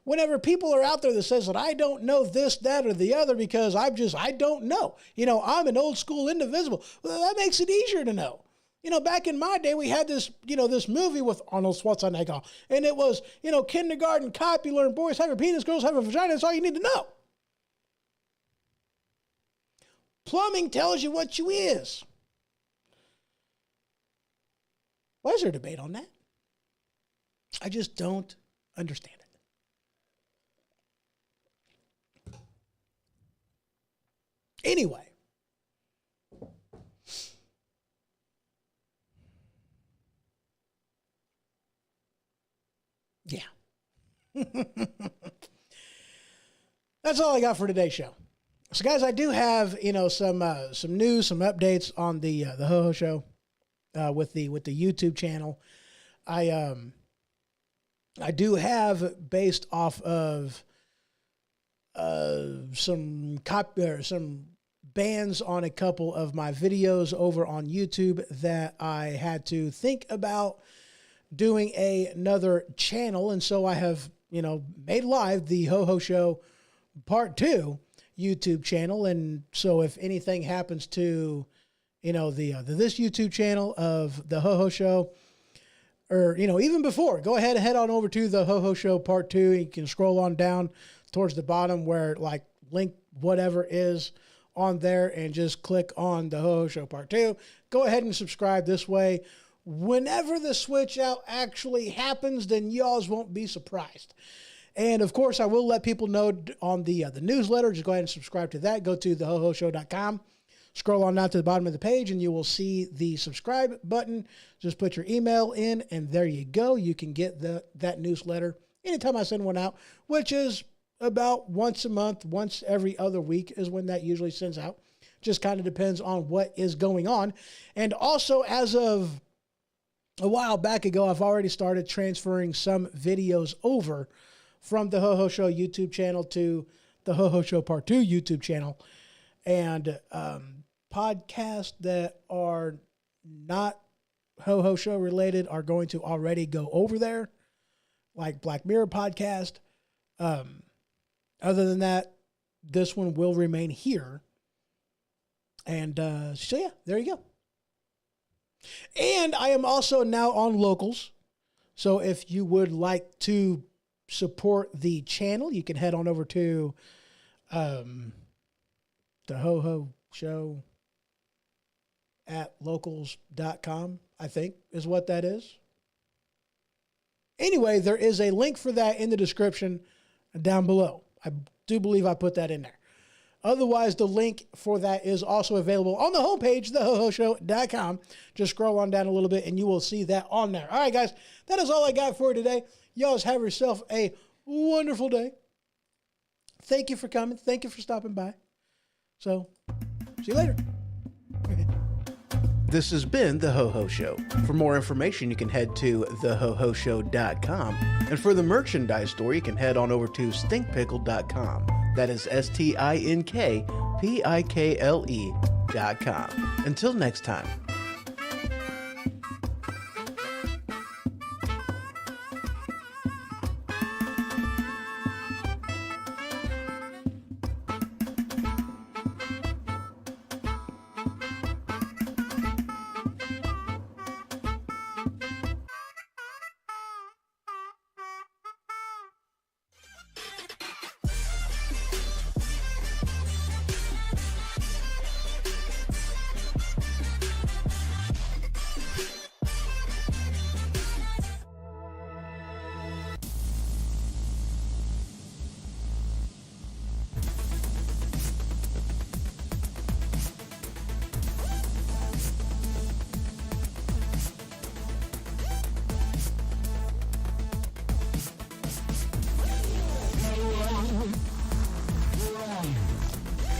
Speaker 2: whenever people are out there that says that I don't know this, that, or the other because I don't know. I'm an old school indivisible. Well, that makes it easier to know. Back in my day, we had this, this movie with Arnold Schwarzenegger, and it was, kindergarten cop, you learn boys have a penis, girls have a vagina, that's all you need to know. Plumbing tells you what you is. Why is there a debate on that? I just don't understand it. Anyway. Yeah. That's all I got for today's show. So guys, I do have, some news, some updates on the Ho Ho Show with the YouTube channel. I do have, based off of some bans on a couple of my videos over on YouTube, that I had to think about doing another channel. And so I have, made live the Ho Ho Show Part 2 YouTube channel. And so if anything happens to, this YouTube channel of the Ho Ho Show, or, even before, go ahead and head on over to the Ho Ho Show Part 2. You can scroll on down towards the bottom where link whatever is on there and just click on the Ho Ho Show Part 2. Go ahead and subscribe this way. Whenever the switch out actually happens, then y'all won't be surprised. And of course, I will let people know on the newsletter. Just go ahead and subscribe to that. Go to thehohoshow.com. Scroll on down to the bottom of the page and you will see the subscribe button. Just put your email in and there you go. You can get that newsletter anytime I send one out, which is about once a month, once every other week is when that usually sends out. Just kind of depends on what is going on. And also, as of a while back ago, I've already started transferring some videos over from the Ho Ho Show YouTube channel to the Ho Ho Show Part 2 YouTube channel. And podcasts that are not Ho Ho Show related are going to already go over there, like Black Mirror podcast. Other than that, this one will remain here. And so yeah, there you go. And I am also now on Locals. So if you would like to support the channel, you can head on over to the Ho Ho Show at locals.com, I think is what that is. Anyway, there is a link for that in the description down below. I do believe I put that in there. Otherwise, the link for that is also available on the homepage, thehohoshow.com. Just scroll on down a little bit and you will see that on there. All right, guys, that is all I got for today. Y'all have yourself a wonderful day. Thank you for coming. Thank you for stopping by. So, see you later. This has been The Ho Ho Show. For more information, you can head to thehohoshow.com. And for the merchandise store, you can head on over to stinkpickle.com. That is stinkpikle.com. Until next time.